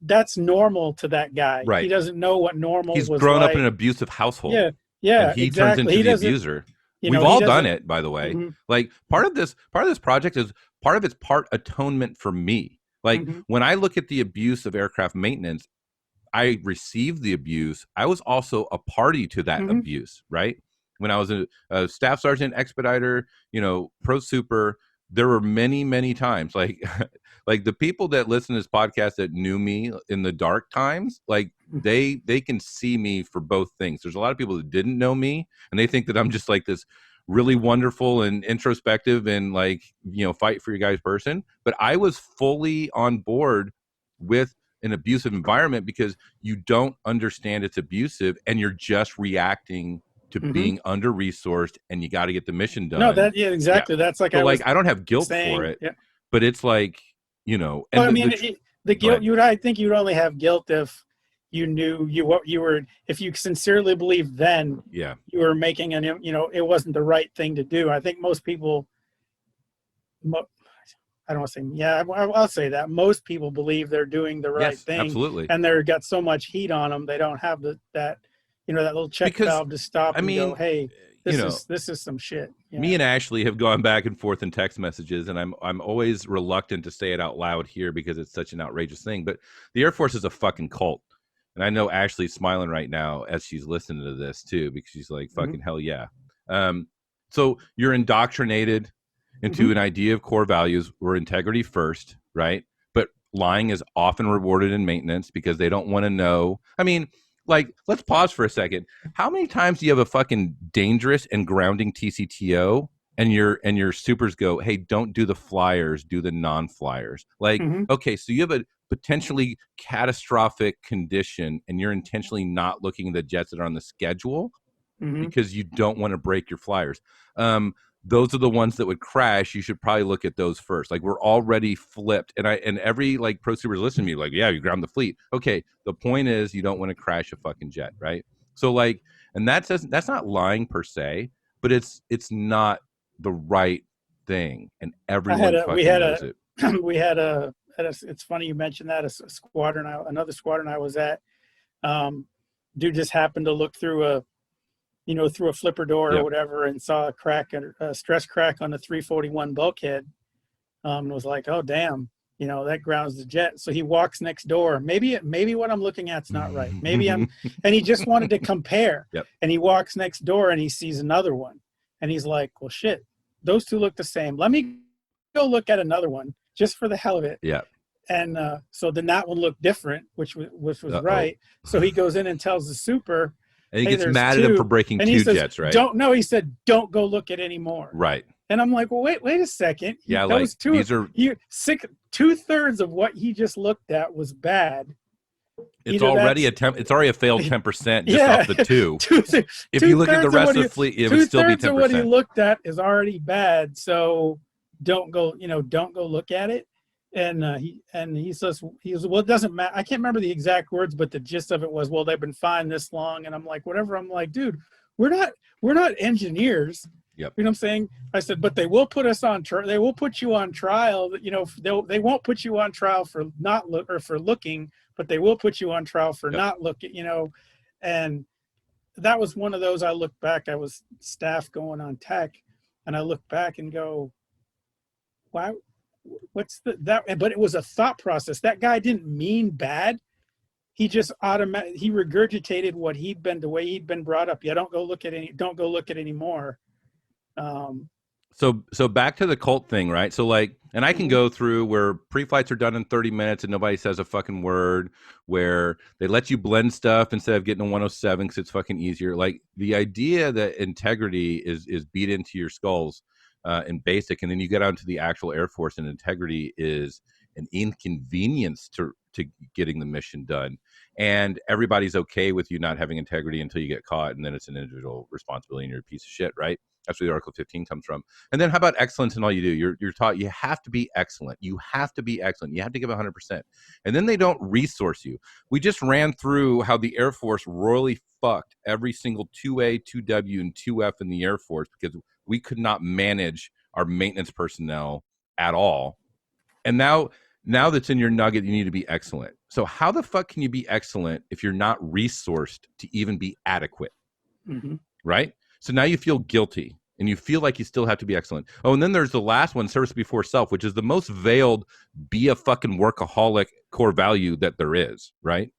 Speaker 5: That's normal to that guy.
Speaker 4: Right.
Speaker 5: He doesn't know what normal
Speaker 4: He's
Speaker 5: was
Speaker 4: grown
Speaker 5: like.
Speaker 4: up in an abusive household.
Speaker 5: Yeah. Yeah.
Speaker 4: And he
Speaker 5: exactly.
Speaker 4: turns into the abuser. We've all done it, by the way. Mm-hmm. Like part of this project is part atonement for me. Like when I look at the abuse of aircraft maintenance, I received the abuse. I was also a party to that abuse, right? When I was a staff sergeant, expediter, pro super, there were many, many times like the people that listen to this podcast that knew me in the dark times, like they can see me for both things. There's a lot of people that didn't know me and they think that I'm just like this really wonderful and introspective and like, fight for your guys person. But I was fully on board with an abusive environment because you don't understand it's abusive and you're just reacting to being under-resourced and you got to get the mission done.
Speaker 5: No, exactly. Yeah. That's like,
Speaker 4: so I don't have guilt for it, but it's like, and
Speaker 5: well, the guilt, I think you'd only have guilt if you knew if you sincerely believed then you were making it wasn't the right thing to do. I think most people, I don't want to say, I'll say that most people believe they're doing the right thing.
Speaker 4: Absolutely.
Speaker 5: And they've got so much heat on them. They don't have that little check valve to stop and go, hey, this is some shit.
Speaker 4: Me and Ashley have gone back and forth in text messages, and I'm always reluctant to say it out loud here because it's such an outrageous thing. But the Air Force is a fucking cult. And I know Ashley's smiling right now as she's listening to this too, because she's like, fucking hell yeah. So you're indoctrinated into an idea of core values where integrity first, right? But lying is often rewarded in maintenance because they don't want to know. I mean, like, let's pause for a second. How many times do you have a fucking dangerous and grounding TCTO and your supers go, hey, don't do the flyers, do the non-flyers? Like, okay, so you have a potentially catastrophic condition and you're intentionally not looking at the jets that are on the schedule because you don't want to break your flyers. Those are the ones that would crash. You should probably look at those first. Like, we're already flipped. And every like pro supers listening to me like, yeah, you ground the fleet. Okay. The point is you don't want to crash a fucking jet. Right. So like, and that's not lying per se, but it's not the right thing. And everyone knows it.
Speaker 5: It's funny you mentioned that. Another squadron I was at, dude just happened to look through a flipper door or whatever and saw a stress crack on the 341 bulkhead. And was like, oh damn, that grounds the jet. So he walks next door. Maybe what I'm looking at's not right. And he just wanted to compare.
Speaker 4: Yep.
Speaker 5: And he walks next door and he sees another one. And he's like, well, shit, those two look the same. Let me go look at another one just for the hell of it.
Speaker 4: Yeah.
Speaker 5: And so then that one looked different, which was right. So he goes in and tells the super.
Speaker 4: And he gets mad at him for breaking two jets, right?
Speaker 5: He said, don't go look at any more.
Speaker 4: Right.
Speaker 5: And I'm like, well, wait a second.
Speaker 4: Yeah,
Speaker 5: that was
Speaker 4: these are
Speaker 5: 2/3 of what he just looked at was bad.
Speaker 4: It's already it's already a failed 10% just off the two. If you look at the rest of the fleet, it would still be 10%.
Speaker 5: Of what he looked at is already bad. So don't go look at it. And he says, well, it doesn't matter. I can't remember the exact words, but the gist of it was, well, they've been fine this long. And I'm like, whatever. I'm like, dude, we're not engineers.
Speaker 4: Yep.
Speaker 5: You know what I'm saying? I said, but they will put us on they will put you on trial. They won't put you on trial for not look or for looking, but they will put you on trial for not looking, and that was one of those. I look back, I was staff going on tech, and I look back and go, why, what's that? But it was a thought process. That guy didn't mean bad. He just he regurgitated what the way he'd been brought up. Yeah. Don't go look at any more.
Speaker 4: So back to the cult thing, right? So and I can go through where pre-flights are done in 30 minutes and nobody says a fucking word, where they let you blend stuff instead of getting a 107 because it's fucking easier. Like the idea that integrity is beat into your skulls in basic, and then you get onto the actual Air Force, and integrity is an inconvenience to getting the mission done. And everybody's okay with you not having integrity until you get caught, and then it's an individual responsibility and you're a piece of shit, right? That's where the Article 15 comes from. And then how about excellence in all you do? You're taught you have to be excellent. You have to be excellent. You have to give 100%. And then they don't resource you. We just ran through how the Air Force royally fucked every single 2A, 2W, and 2F in the Air Force because we could not manage our maintenance personnel at all. And now that's in your nugget, you need to be excellent. So how the fuck can you be excellent if you're not resourced to even be adequate?
Speaker 5: Mm-hmm.
Speaker 4: Right? So now you feel guilty and you feel like you still have to be excellent. Oh, and then there's the last one, service before self, which is the most veiled, be a fucking workaholic core value that there is, right?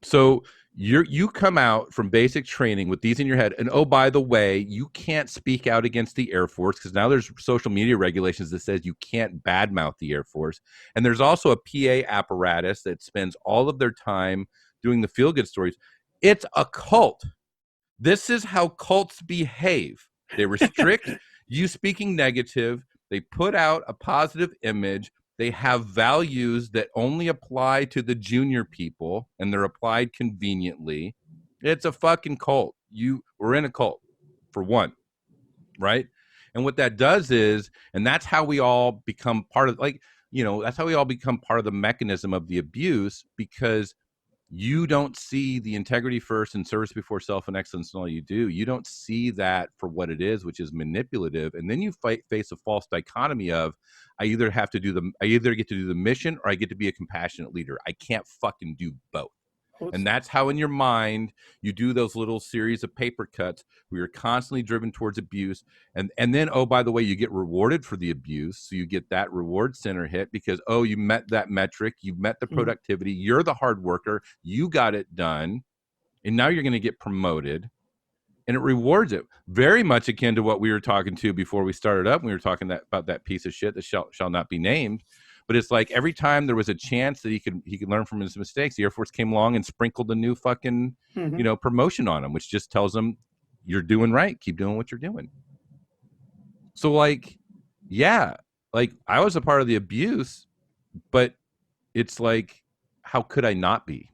Speaker 4: So you come out from basic training with these in your head. And oh, by the way, you can't speak out against the Air Force because now there's social media regulations that says you can't badmouth the Air Force. And there's also a PA apparatus that spends all of their time doing the feel-good stories. It's a cult. This is how cults behave. They restrict you speaking negative. They put out a positive image. They have values that only apply to the junior people, and they're applied conveniently. It's a fucking cult. We're in a cult, for one, right? And what that does is, and that's how we all become part of, that's how we all become part of the mechanism of the abuse, because you don't see the integrity first and service before self and excellence in all you do. You don't see that for what it is, which is manipulative. And then you face a false dichotomy of, I either get to do the mission or I get to be a compassionate leader. I can't fucking do both. And that's how in your mind you do those little series of paper cuts where you're constantly driven towards abuse. And then, oh, by the way, you get rewarded for the abuse. So you get that reward center hit because, oh, you met that metric, you met the productivity, you're the hard worker, you got it done. And now you're going to get promoted. And it rewards it. Very much akin to what we were talking to before we started up. We were talking about that piece of shit that shall not be named. But it's like every time there was a chance that he could learn from his mistakes, the Air Force came along and sprinkled a new fucking, promotion on him, which just tells him you're doing right. Keep doing what you're doing. So I was a part of the abuse, but it's like, how could I not be?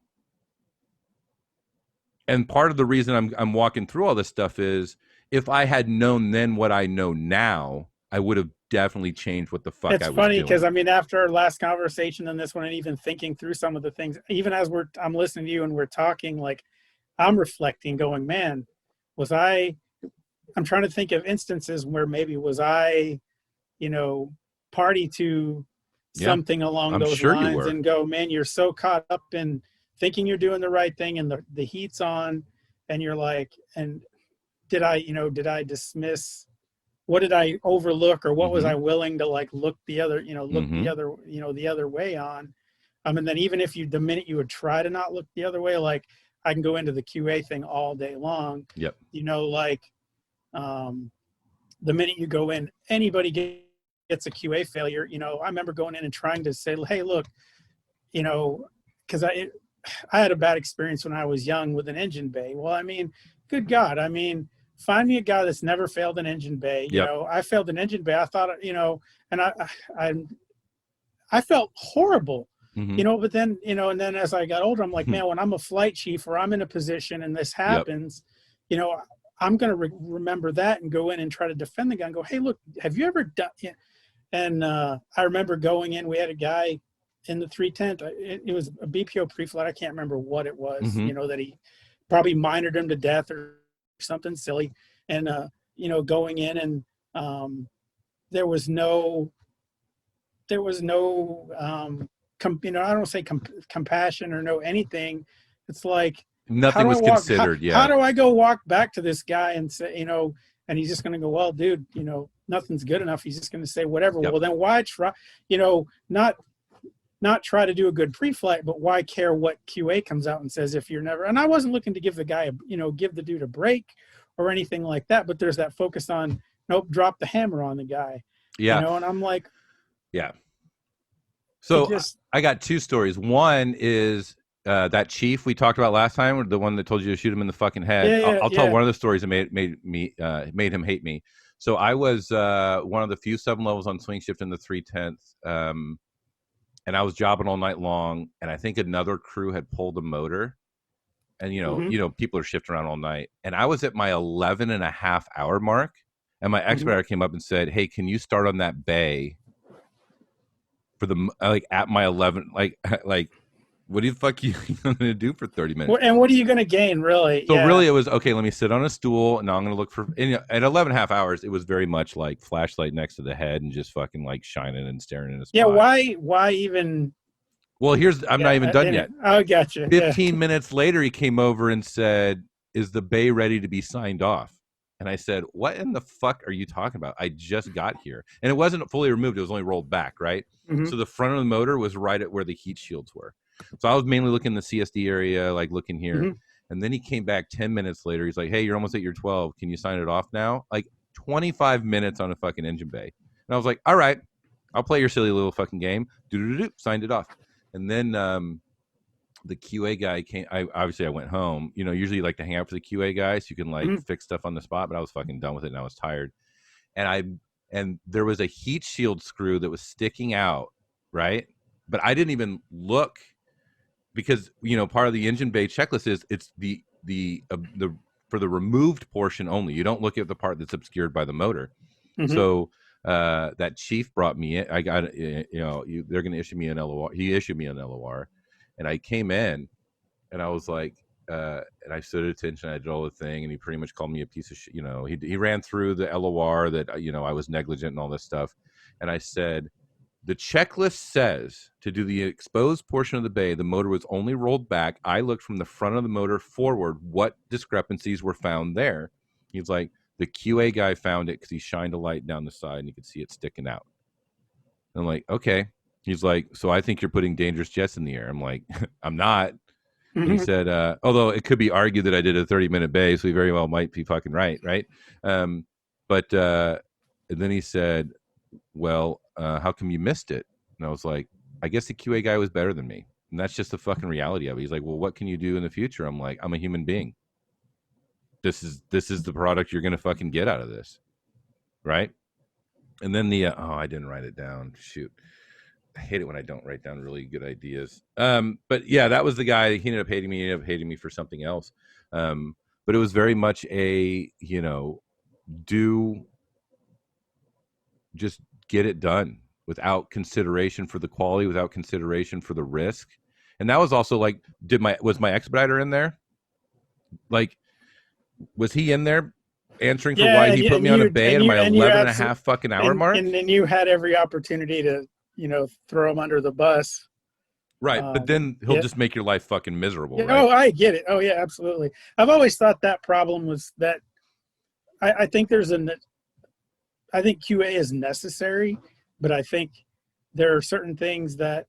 Speaker 4: And part of the reason I'm walking through all this stuff is if I had known then what I know now, I would have definitely changed what the fuck I was doing.
Speaker 5: It's funny because after our last conversation and this one, and even thinking through some of the things, even as I'm listening to you and we're talking, like I'm reflecting, going, man, I'm trying to think of instances where maybe was I, party to something along those lines, and go, man, you're so caught up in thinking you're doing the right thing and the heat's on, and you're like, and did I dismiss what did I overlook, or what was
Speaker 4: Mm-hmm.
Speaker 5: I willing to like look the other,
Speaker 4: Mm-hmm.
Speaker 5: the other way on. And then even if the minute you would try to not look the other way, like I can go into the QA thing all day long.
Speaker 4: Yep.
Speaker 5: Like the minute you go in, anybody gets a QA failure. I remember going in and trying to say, hey, look, because I had a bad experience when I was young with an engine bay. Well, I mean, good God, I mean, find me a guy that's never failed an engine bay.
Speaker 4: Yep.
Speaker 5: I failed an engine bay. I thought, and I felt horrible.
Speaker 4: Mm-hmm.
Speaker 5: But then, and then as I got older, I'm like, man, when I'm a flight chief or I'm in a position and this happens, I'm going to remember that and go in and try to defend the guy and go, hey, look, have you ever done? And I remember going in, we had a guy in the 310. It was a BPO pre-flight. I can't remember what it was,
Speaker 4: Mm-hmm.
Speaker 5: that he probably minored him to death or something silly. And, going in and there was no, I don't say compassion or no anything. It's like,
Speaker 4: nothing was considered.
Speaker 5: How do I go walk back to this guy and say, and he's just going to go, well, dude, nothing's good enough. He's just going to say whatever.
Speaker 4: Yep.
Speaker 5: Well, then why try, not try to do a good pre-flight, but why care what QA comes out and says if you're never, and I wasn't looking to give the guy, give the dude a break or anything like that, but there's that focus on, nope, drop the hammer on the guy.
Speaker 4: Yeah.
Speaker 5: And I'm like,
Speaker 4: yeah. So I got two stories. One is that chief we talked about last time, or the one that told you to shoot him in the fucking head. I'll tell one of the stories that made him hate me. So I was one of the few 7 levels on swing shift in the 310th, and I was jobbing all night long. And I think another crew had pulled a motor, and people are shifting around all night. And I was at my 11.5-hour mark, and my expediter came up and said, "Hey, can you start on that bay for the at my 11 like." What the fuck you going to do for 30 minutes?
Speaker 5: And what are you going to gain, really?
Speaker 4: So really it was, okay, let me sit on a stool, and now I'm going to look for, at 11.5 hours, it was very much like flashlight next to the head and just fucking like shining and staring in a spot.
Speaker 5: Yeah, why even?
Speaker 4: Well, I'm not even done yet.
Speaker 5: Oh, gotcha.
Speaker 4: 15 minutes later, he came over and said, "Is the bay ready to be signed off?" And I said, "What in the fuck are you talking about? I just got here." And it wasn't fully removed. It was only rolled back, right?
Speaker 5: Mm-hmm.
Speaker 4: So the front of the motor was right at where the heat shields were. So I was mainly looking in the CSD area, like looking here. Mm-hmm. And then he came back 10 minutes later. He's like, "Hey, you're almost at your 12. Can you sign it off now?" Like 25 minutes on a fucking engine bay. And I was like, "All right, I'll play your silly little fucking game." Signed it off. And then the QA guy came. I went home. Usually you like to hang out for the QA guy so you can like fix stuff on the spot, but I was fucking done with it and I was tired. And there was a heat shield screw that was sticking out, right? But I didn't even look, because part of the engine bay checklist is it's the for the removed portion only. You don't look at the part that's obscured by the motor. Mm-hmm. So that chief brought me in. I got they're going to issue me an LOR. He issued me an LOR, and I came in, and I was like, and I stood at attention. I did all the thing, and he pretty much called me a piece of shit. He ran through the LOR that I was negligent and all this stuff, and I said, the checklist says to do the exposed portion of the bay, the motor was only rolled back. I looked from the front of the motor forward. What discrepancies were found there? He's like, the QA guy found it because he shined a light down the side and you could see it sticking out. And I'm like, okay. He's like, so I think you're putting dangerous jets in the air. I'm like, I'm not. Mm-hmm. He said, although it could be argued that I did a 30-minute bay, so he very well might be fucking right? But and then he said, well, how come you missed it? And I was like, I guess the QA guy was better than me. And that's just the fucking reality of it. He's like, well, what can you do in the future? I'm like, I'm a human being. This is the product you're going to fucking get out of this. Right. And then I didn't write it down. Shoot. I hate it when I don't write down really good ideas. But yeah, that was the guy. He ended up hating me. He ended up hating me for something else. But it was very much just get it done without consideration for the quality, without consideration for the risk. And that was also like, was my expediter in there? Like, was he in there answering for why he put me on a bay at my 11.5 fucking hour mark?
Speaker 5: And then you had every opportunity to, throw him under the bus.
Speaker 4: Right. But then he'll just make your life fucking miserable.
Speaker 5: Yeah,
Speaker 4: right?
Speaker 5: Oh, I get it. Oh yeah, absolutely. I've always thought that problem was that I think there's I think QA is necessary, but I think there are certain things that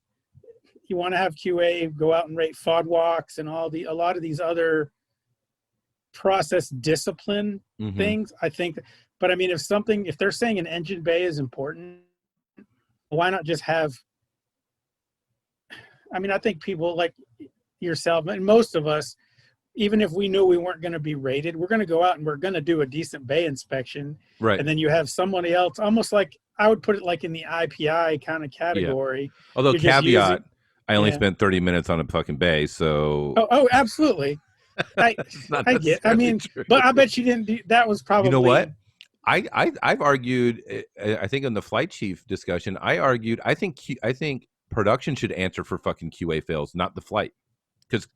Speaker 5: you want to have QA go out and rate FOD walks and a lot of these other process discipline things. I think, but I mean, if they're saying an engine bay is important, why not just have, I mean, I think people like yourself and most of us, even if we knew we weren't going to be rated, we're going to go out and we're going to do a decent bay inspection.
Speaker 4: Right.
Speaker 5: And then you have somebody else, almost like, I would put it like in the IPI kind of category.
Speaker 4: Yeah. Although caveat, I only spent 30 minutes on a fucking bay, so.
Speaker 5: Oh, absolutely. I get. I mean, true. But I bet you didn't do. That was probably.
Speaker 4: You know what? I've argued. I think in the flight chief discussion, I argued. I think production should answer for fucking QA fails, not the flight, because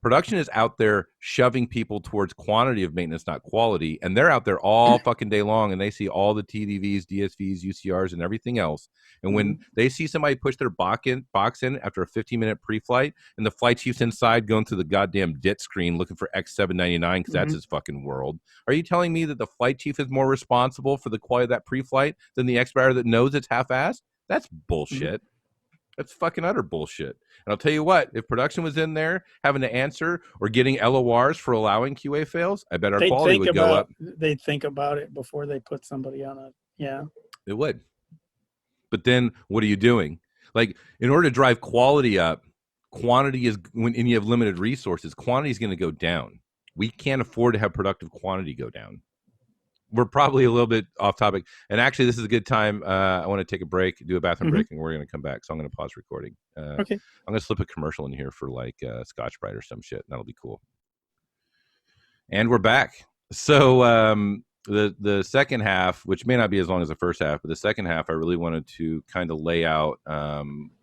Speaker 4: production is out there shoving people towards quantity of maintenance, not quality, and they're out there all fucking day long, and they see all the TDVs, DSVs, UCRs, and everything else. And when they see somebody push their box in after a 15-minute pre-flight, and the flight chief's inside going through the goddamn DIT screen looking for X799 because that's his fucking world, are you telling me that the flight chief is more responsible for the quality of that pre-flight than the expediter that knows it's half-assed? That's bullshit. That's fucking utter bullshit. And I'll tell you what, if production was in there having to answer or getting LORs for allowing QA fails, I bet our quality would go up.
Speaker 5: They'd think about it before they put somebody on it. Yeah.
Speaker 4: It would. But then what are you doing? Like, in order to drive quality up, quantity is, and you have limited resources, quantity is going to go down. We can't afford to have productive quantity go down. We're probably a little bit off topic. And actually, this is a good time. I want to take a break, do a bathroom break, and we're going to come back. So I'm going to pause recording.
Speaker 5: Okay.
Speaker 4: I'm going to slip a commercial in here for like Scotch Brite or some shit. That'll be cool. And we're back. So the second half, which may not be as long as the first half, but the second half, I really wanted to kind of lay out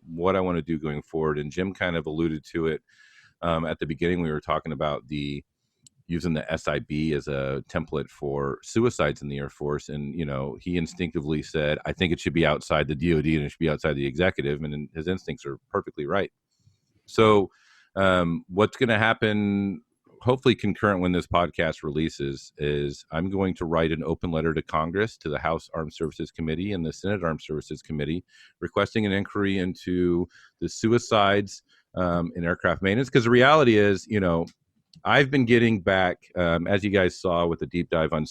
Speaker 4: what I want to do going forward. And Jim kind of alluded to it at the beginning. We were talking about using the SIB as a template for suicides in the Air Force. And, you know, he instinctively said, I think it should be outside the DOD and it should be outside the executive. And his instincts are perfectly right. So what's going to happen, hopefully concurrent when this podcast releases, is I'm going to write an open letter to Congress, to the House Armed Services Committee and the Senate Armed Services Committee, requesting an inquiry into the suicides in aircraft maintenance. Because the reality is, you know, I've been getting back, as you guys saw with the deep dive on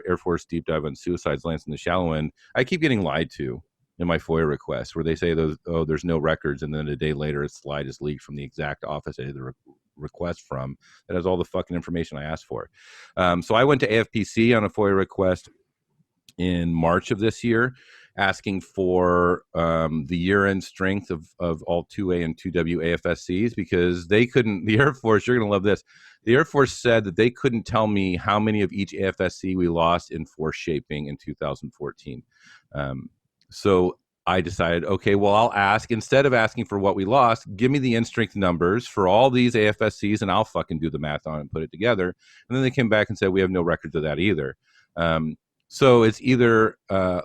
Speaker 4: Air Force deep dive on suicides, Lance in the shallow end, I keep getting lied to in my FOIA requests where they say, there's no records. And then a day later, a slide is leaked from the exact office I did the request from that has all the fucking information I asked for. So I went to AFPC on a FOIA request in March of this year, asking for the year-end strength of all 2A and 2W AFSCs, because they couldn't, the Air Force, you're going to love this, the Air Force said that they couldn't tell me how many of each AFSC we lost in force shaping in 2014. So I decided, okay, well, I'll ask, instead of asking for what we lost, give me the in-strength numbers for all these AFSCs, and I'll fucking do the math on it and put it together. And then they came back and said, we have no records of that either. So it's either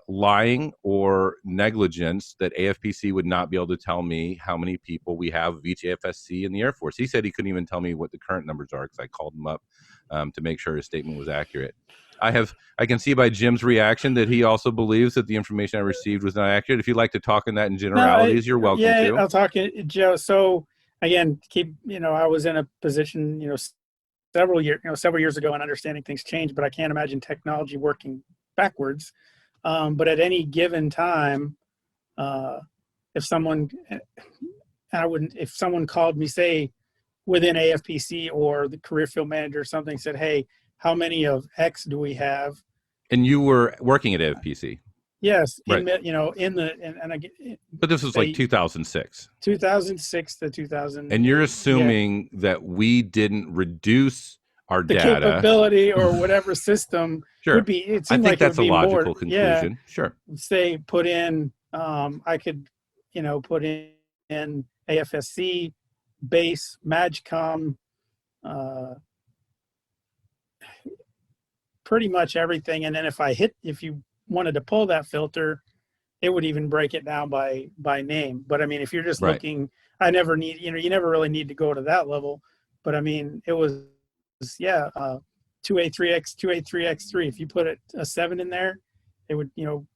Speaker 4: lying or negligence that AFPC would not be able to tell me how many people we have of each AFSC in the Air Force. He said he couldn't even tell me what the current numbers are because I called him up to make sure his statement was accurate. I can see by Jim's reaction that he also believes that the information I received was not accurate. If you'd like to talk in that in generalities, you're welcome to.
Speaker 5: Yeah, I'll talk, Joe. So again, I was in a position, several years ago, and understanding things change, but I can't imagine technology working backwards. But at any given time, if someone called me, say within AFPC or the career field manager or something, said, hey, how many of X do we have?
Speaker 4: And you were working at AFPC.
Speaker 5: Yes.
Speaker 4: Right.
Speaker 5: But
Speaker 4: this was like 2006.
Speaker 5: 2006 to 2000.
Speaker 4: And you're assuming that we didn't reduce our
Speaker 5: the
Speaker 4: data
Speaker 5: capability or whatever system would be. It
Speaker 4: I
Speaker 5: seemed
Speaker 4: think
Speaker 5: like
Speaker 4: that's
Speaker 5: it would
Speaker 4: a
Speaker 5: be
Speaker 4: logical
Speaker 5: more,
Speaker 4: conclusion. Sure.
Speaker 5: Say put in, I could, put in AFSC, base, MAGCOM, pretty much everything. And then if you wanted to pull that filter, it would even break it down by name. But I mean, if you're just looking, you never really need to go to that level. But I mean, it was 2A3X, 2A3X3. If you put a 7 in there, they would, you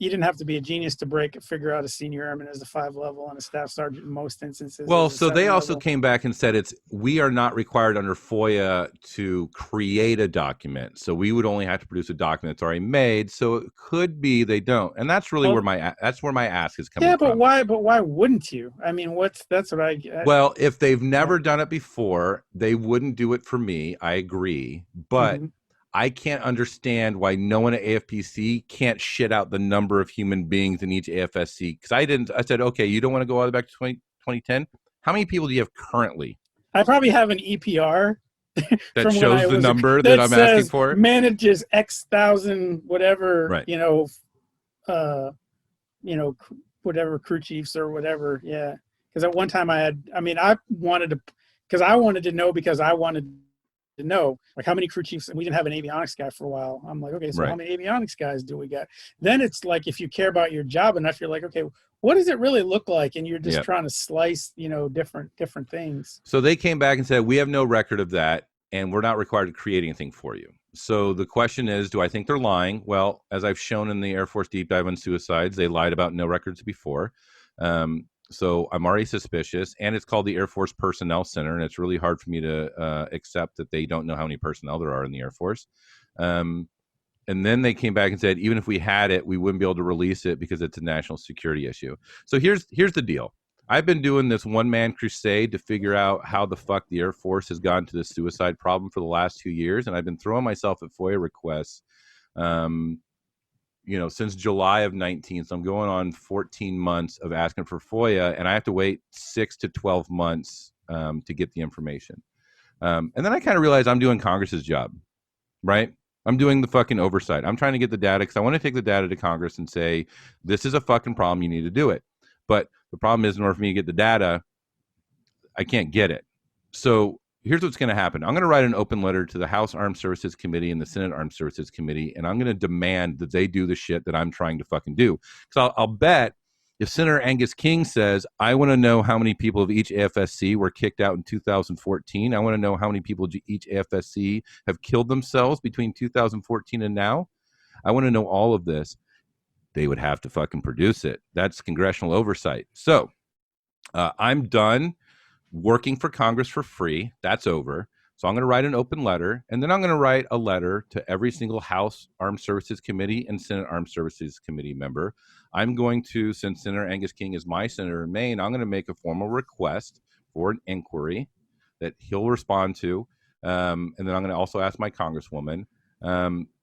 Speaker 5: didn't have to be a genius to figure out a senior airman as a 5 level and a staff sergeant in most instances.
Speaker 4: Well,
Speaker 5: as a
Speaker 4: so they
Speaker 5: 7
Speaker 4: also
Speaker 5: level.
Speaker 4: came back and said we are not required under FOIA to create a document. So we would only have to produce a document that's already made. So it could be they don't, and that's really where my ask is coming from.
Speaker 5: Yeah, but why wouldn't you? I mean, that's what I.
Speaker 4: Well, if they've never done it before, they wouldn't do it for me. I agree, but. Mm-hmm. I can't understand why no one at AFPC can't shit out the number of human beings in each AFSC. Because I said, okay, you don't want to go all the way back to 2010? How many people do you have currently?
Speaker 5: I probably have an EPR
Speaker 4: that shows the number that I'm asking for.
Speaker 5: Manages X thousand, whatever,
Speaker 4: right.
Speaker 5: Whatever crew chiefs or whatever. Yeah. Because at one time I wanted to know because I wanted to know like how many crew chiefs, and we didn't have an avionics guy for a while. I'm like, okay, so how many avionics guys do we got? Then it's like, if you care about your job enough, you're like, okay, what does it really look like? And you're just trying to slice, different things.
Speaker 4: So they came back and said, we have no record of that, and we're not required to create anything for you. So the question is, do I think they're lying? Well, as I've shown in the Air Force Deep Dive on Suicides, they lied about no records before. So I'm already suspicious, and it's called the Air Force Personnel Center, and it's really hard for me to accept that they don't know how many personnel there are in the Air Force. And then they came back and said, even if we had it, we wouldn't be able to release it because it's a national security issue. So here's the deal. I've been doing this one-man crusade to figure out how the fuck the Air Force has gotten to this suicide problem for the last 2 years, and I've been throwing myself at FOIA requests since July of 19. So I'm going on 14 months of asking for FOIA, and I have to wait 6 to 12 months to get the information. And then I kind of realized I'm doing Congress's job, right? I'm doing the fucking oversight. I'm trying to get the data because I want to take the data to Congress and say, this is a fucking problem. You need to do it. But the problem is, in order for me to get the data, I can't get it. So here's what's going to happen. I'm going to write an open letter to the House Armed Services Committee and the Senate Armed Services Committee, and I'm going to demand that they do the shit that I'm trying to fucking do. Because I'll bet if Senator Angus King says, I want to know how many people of each AFSC were kicked out in 2014, I want to know how many people each AFSC have killed themselves between 2014 and now, I want to know all of this. They would have to fucking produce it. That's congressional oversight. So I'm done working for Congress for free. That's over. So I'm going to write an open letter, and then I'm going to write a letter to every single House Armed Services Committee and Senate Armed Services Committee member. I'm going to, since Senator Angus King is my senator in Maine, I'm going to make a formal request for an inquiry that he'll respond to. And then I'm going to also ask my congresswoman.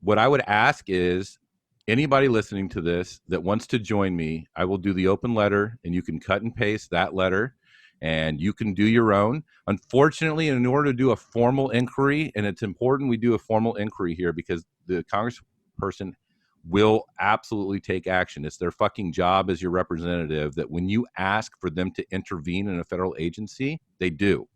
Speaker 4: What I would ask is, anybody listening to this that wants to join me, I will do the open letter, and you can cut and paste that letter, and you can do your own. Unfortunately, in order to do a formal inquiry, and it's important we do a formal inquiry here because the congressperson will absolutely take action. It's their fucking job as your representative that when you ask for them to intervene in a federal agency, they do.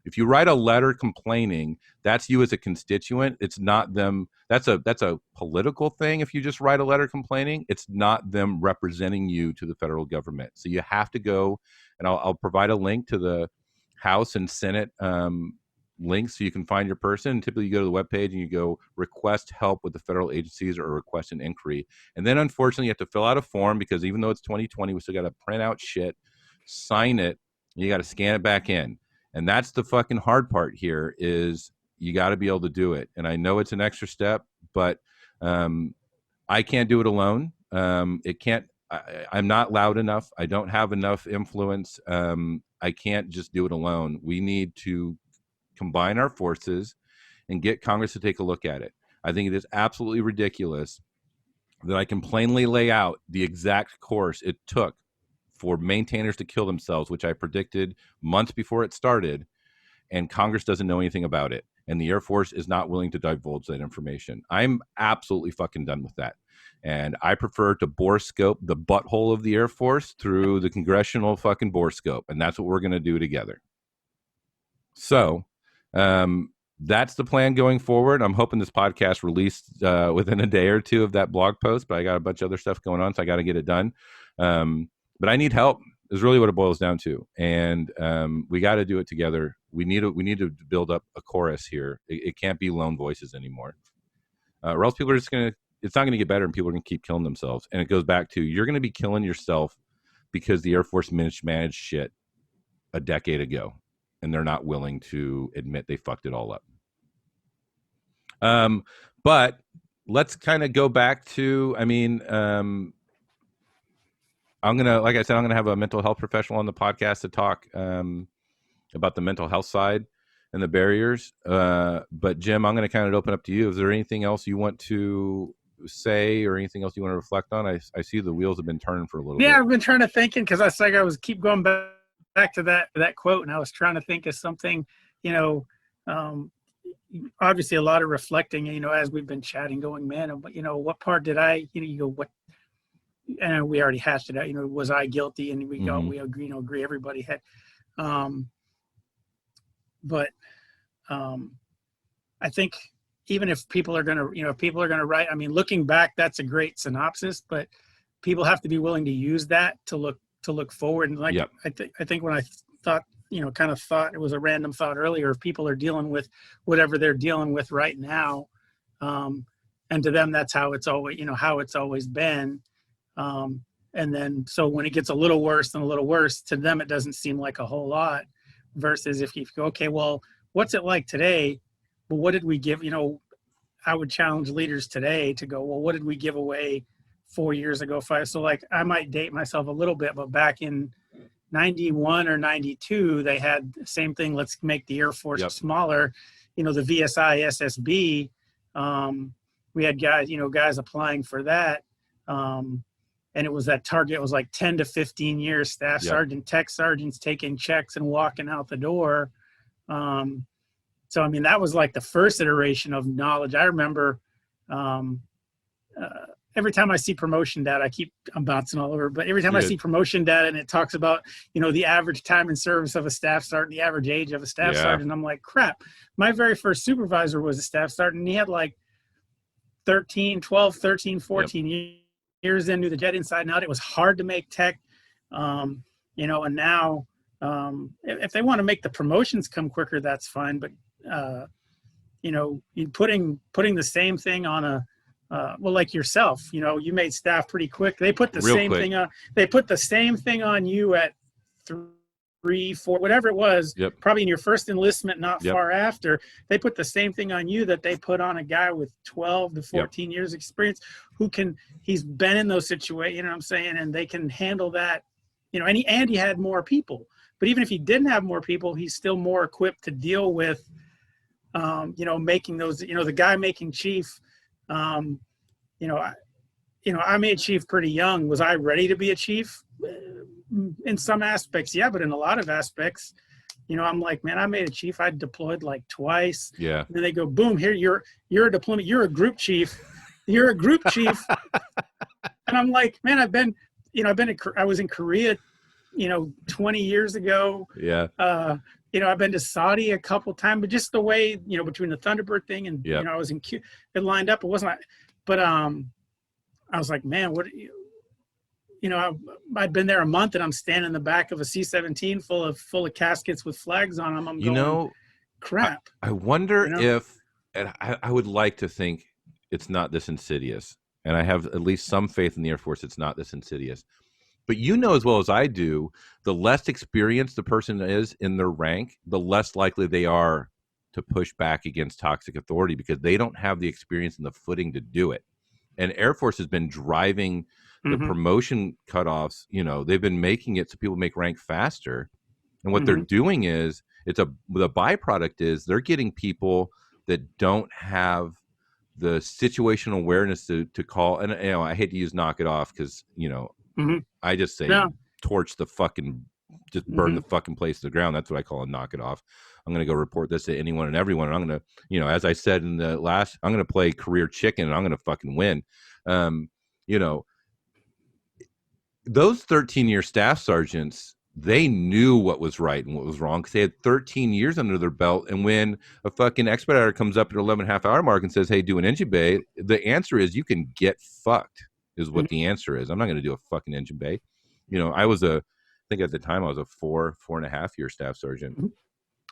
Speaker 4: If you write a letter complaining, that's you as a constituent. It's not them. That's a political thing. If you just write a letter complaining, it's not them representing you to the federal government. So you have to go, and I'll provide a link to the House and Senate links so you can find your person. Typically, you go to the webpage and you go request help with the federal agencies or request an inquiry. And then, unfortunately, you have to fill out a form because even though it's 2020, we still got to print out shit, sign it, and you got to scan it back in. And that's the fucking hard part here is you got to be able to do it. And I know it's an extra step, but I can't do it alone. I'm not loud enough. I don't have enough influence. I can't just do it alone. We need to combine our forces and get Congress to take a look at it. I think it is absolutely ridiculous that I can plainly lay out the exact course it took for maintainers to kill themselves, which I predicted months before it started, and Congress doesn't know anything about it. And the Air Force is not willing to divulge that information. I'm absolutely fucking done with that. And I prefer to borescope the butthole of the Air Force through the congressional fucking borescope. And that's what we're going to do together. So that's the plan going forward. I'm hoping this podcast released within a day or two of that blog post, but I got a bunch of other stuff going on, so I got to get it done. But I need help is really what it boils down to. And we got to do it together. We need to build up a chorus here. It can't be lone voices anymore. Or else people are just going to it's not going to get better, and people are going to keep killing themselves. And it goes back to, you're going to be killing yourself because the Air Force mismanaged shit a decade ago, and they're not willing to admit they fucked it all up. But let's kind of go back to, I mean, I'm like I said, I'm gonna have a mental health professional on the podcast to talk about the mental health side and the barriers. But Jim, I'm gonna kind of open up to you. Is there anything else you want to say, or anything else you want to reflect on? I see the wheels have been turning for a little bit.
Speaker 5: Yeah, I've been trying to think, because I was keep going back to that quote, and I was trying to think of something, obviously a lot of reflecting, as we've been chatting, going, man, what part did I, what, and we already hashed it out, was I guilty? And we agree, everybody had, but I think even if people are going to write, I mean, looking back, that's a great synopsis, but people have to be willing to use that to look forward. And I think when I thought, kind of thought, it was a random thought earlier, if people are dealing with whatever they're dealing with right now, and to them, that's how it's always been. And then, so when it gets a little worse and a little worse, to them, it doesn't seem like a whole lot, versus if you go, okay, well, what's it like today? Well, what did we give, I would challenge leaders today to go, well, what did we give away 4 years ago, 5? So like, I might date myself a little bit, but back in 91 or 92, they had the same thing. Let's make the Air Force smaller. The VSI SSB, we had guys applying for that. And it was that target, it was like 10 to 15 years, staff sergeant, tech sergeants taking checks and walking out the door. So, I mean, that was like the first iteration of knowledge. I remember every time I see promotion data, I'm bouncing all over, but every time I see promotion data and it talks about, the average time in service of a staff sergeant, the average age of a staff sergeant, I'm like, crap. My very first supervisor was a staff sergeant, and he had like 13, 14 years in, knew the jet inside and out. It was hard to make tech, and now if they want to make the promotions come quicker, that's fine. But, you putting the same thing on a, well, like yourself, you made staff pretty quick. They put the same thing on. They put the same thing on you at 3, 4, whatever it was. Probably in your first enlistment, not far after. They put the same thing on you that they put on a guy with 12 to 14 years experience, he's been in those situations. You know what I'm saying? And they can handle that. And he had more people. But even if he didn't have more people, he's still more equipped to deal with, making those. The guy making chief. I made chief pretty young. Was I ready to be a chief? In some aspects, yeah, but in a lot of aspects, I'm like, man, I made a chief. I deployed like twice. Yeah. And then they go, boom, here you're a deployment. You're a group chief. You're a group chief. And I'm like, man, I was in Korea, 20 years ago. Yeah. I've been to Saudi a couple times, but just the way, between the Thunderbird thing and, I was in Q, it lined up. It wasn't, but I was like, man, what, I'd been there a month and I'm standing in the back of a C-17 full of caskets with flags on them. I'm going, crap.
Speaker 4: I wonder if, and I would like to think it's not this insidious, and I have at least some faith in the Air Force it's not this insidious. But as well as I do, the less experienced the person is in their rank, the less likely they are to push back against toxic authority, because they don't have the experience and the footing to do it. And Air Force has been driving the promotion cutoffs. They've been making it so people make rank faster. And what they're doing is, the byproduct is they're getting people that don't have the situational awareness to call. And I hate to use knock it off, because I just say torch the fucking, just burn the fucking place to the ground. That's what I call a knock it off. I'm going to go report this to anyone and everyone. And I'm going to, as I said in the last, I'm going to play career chicken and I'm going to fucking win. Those 13-year staff sergeants, they knew what was right and what was wrong, because they had 13 years under their belt. And when a fucking expediter comes up at 11.5-hour mark and says, hey, do an engine bay, the answer is you can get fucked, is what the answer is. I'm not going to do a fucking engine bay. I think at the time I was a 4.5 year staff sergeant.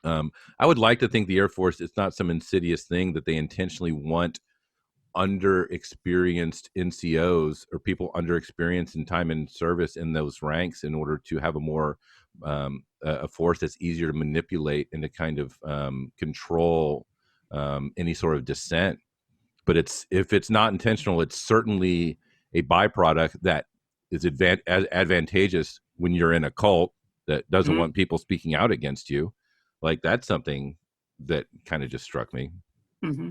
Speaker 4: I would like to think the Air Force, it's not some insidious thing that they intentionally want underexperienced NCOs or people underexperienced in time in service in those ranks in order to have a more a force that's easier to manipulate and to kind of control any sort of dissent. But if it's not intentional, it's certainly a byproduct that is advantageous when you're in a cult that doesn't want people speaking out against you. Like, that's something that kind of just struck me.
Speaker 5: Mm-hmm.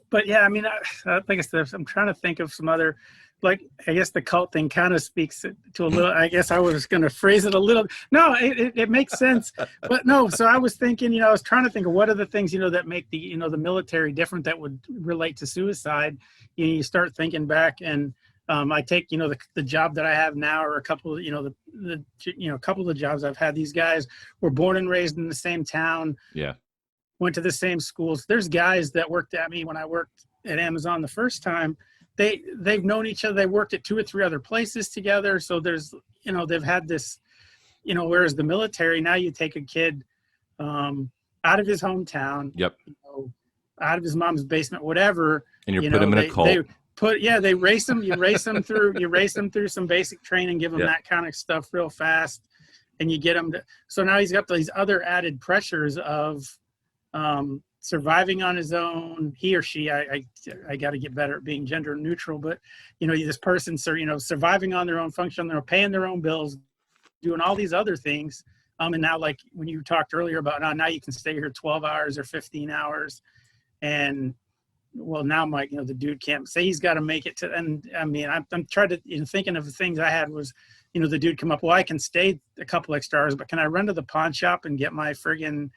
Speaker 5: But yeah, I mean, like I said, I'm trying to think of some other, like, I guess the cult thing kind of speaks to a little, I guess I was going to phrase it a little. No, it makes sense. But no, so I was thinking, I was trying to think of what are the things, that make the, the military different that would relate to suicide. You start thinking back, and I take, the job that I have now, or a couple of, a couple of the jobs I've had. These guys were born and raised in the same town.
Speaker 4: Yeah.
Speaker 5: Went to the same schools. There's guys that worked at me when I worked at Amazon the first time. They've known each other. They worked at 2 or 3 other places together. So there's, they've had this, whereas the military, now you take a kid out of his hometown,
Speaker 4: yep,
Speaker 5: out of his mom's basement, whatever,
Speaker 4: and you put him in a cult.
Speaker 5: They race them. You race them through some basic training, give them that kind of stuff real fast, and you get them to. So now he's got these other added pressures of surviving on his own. He or she, I got to get better at being gender neutral, but this person, surviving on their own, function, they're paying their own bills, doing all these other things. And now, like when you talked earlier about now you can stay here 12 hours or 15 hours. And well, now Mike, the dude can't say he's got to make it to, and I mean, I'm trying to, thinking of the things I had was, the dude come up, well, I can stay a couple extra hours, but can I run to the pawn shop and get my friggin'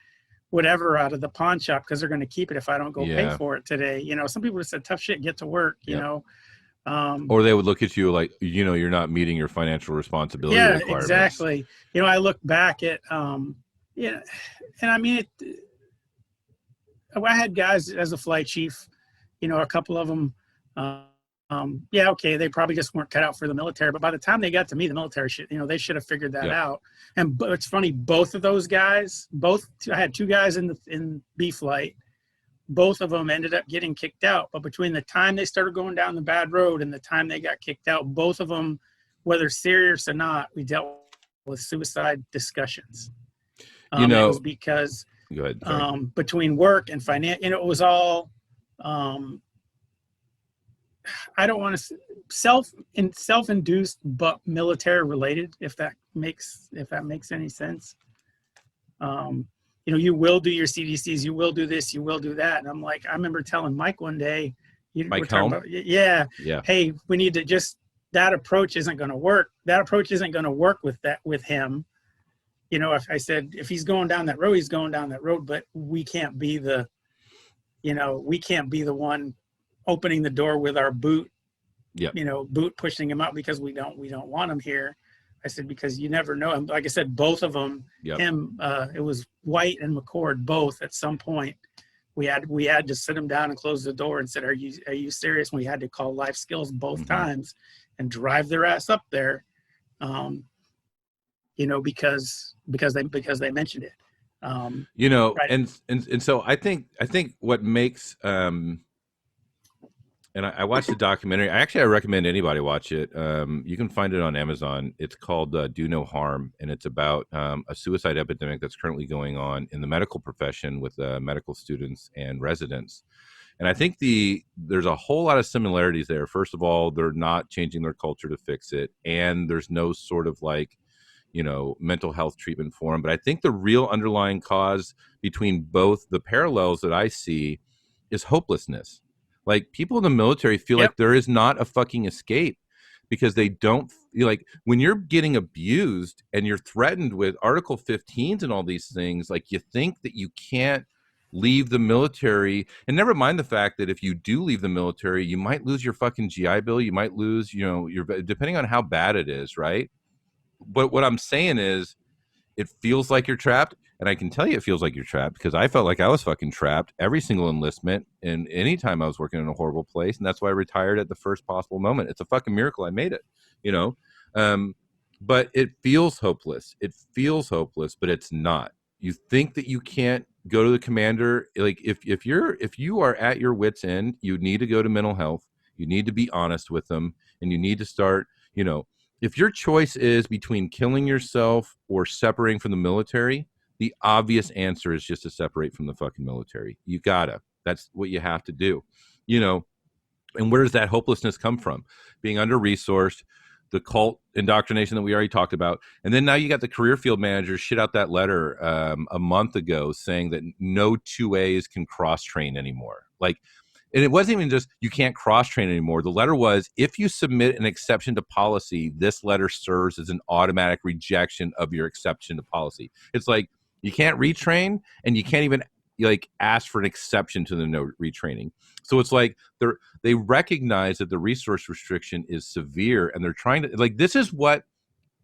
Speaker 5: whatever out of the pawn shop, because they're going to keep it if I don't go pay for it today. Some people have said, tough shit, get to work, or
Speaker 4: they would look at you like, you're not meeting your financial responsibility requirements.
Speaker 5: Exactly. I look back at, and I mean, I had guys as a flight chief, a couple of them, they probably just weren't cut out for the military, but by the time they got to me, the military should, they should have figured that out. And it's funny, both of those guys, I had 2 guys in B flight, both of them ended up getting kicked out. But between the time they started going down the bad road and the time they got kicked out, both of them, whether serious or not, we dealt with suicide discussions. It was because
Speaker 4: go ahead,
Speaker 5: between work and finance, it was all, I don't want to self-induced, but military related, if that makes any sense. You will do your CDCs, you will do this, you will do that. And I'm like, I remember telling Mike one day, hey, we need to that approach isn't going to work. That approach isn't going to work with him. If I said, if he's going down that road, he's going down that road, but we can't be the one opening the door with our boot, boot pushing him out because we don't want him here. I said, because you never know. And like I said, both of them, it was White and McCord, both at some point. We had to sit them down and close the door and said, are you serious? And we had to call life skills both times and drive their ass up there, because they mentioned it.
Speaker 4: Right. And so I think what makes and I watched the documentary. I recommend anybody watch it. You can find it on Amazon. It's called Do No Harm, and it's about a suicide epidemic that's currently going on in the medical profession with medical students and residents. And I think there's a whole lot of similarities there. First of all, they're not changing their culture to fix it, and there's no sort of mental health treatment for them. But I think the real underlying cause between both, the parallels that I see, is hopelessness. Like, people in the military feel like there is not a fucking escape, because they don't when you're getting abused and you're threatened with Article 15s and all these things, like, you think that you can't leave the military. And never mind the fact that if you do leave the military, you might lose your fucking GI Bill. You might lose, your, depending on how bad it is. Right. But what I'm saying is, it feels like you're trapped. And I can tell you it feels like you're trapped, because I felt like I was fucking trapped every single enlistment and any time I was working in a horrible place. And that's why I retired at the first possible moment. It's a fucking miracle I made it, but it feels hopeless. It feels hopeless, but it's not. You think that you can't go to the commander. Like if you are at your wit's end, you need to go to mental health. You need to be honest with them, and you need to start, if your choice is between killing yourself or separating from the military, the obvious answer is just to separate from the fucking military. That's what you have to do, and where does that hopelessness come from? Being under-resourced, the cult indoctrination that we already talked about. And then now you got the career field manager shit out that letter a month ago saying that no 2As can cross-train anymore. And it wasn't even just you can't cross-train anymore. The letter was, if you submit an exception to policy, this letter serves as an automatic rejection of your exception to policy. It's like you can't retrain, and you can't even ask for an exception to the no retraining. So it's like they recognize that the resource restriction is severe, and they're trying to this is what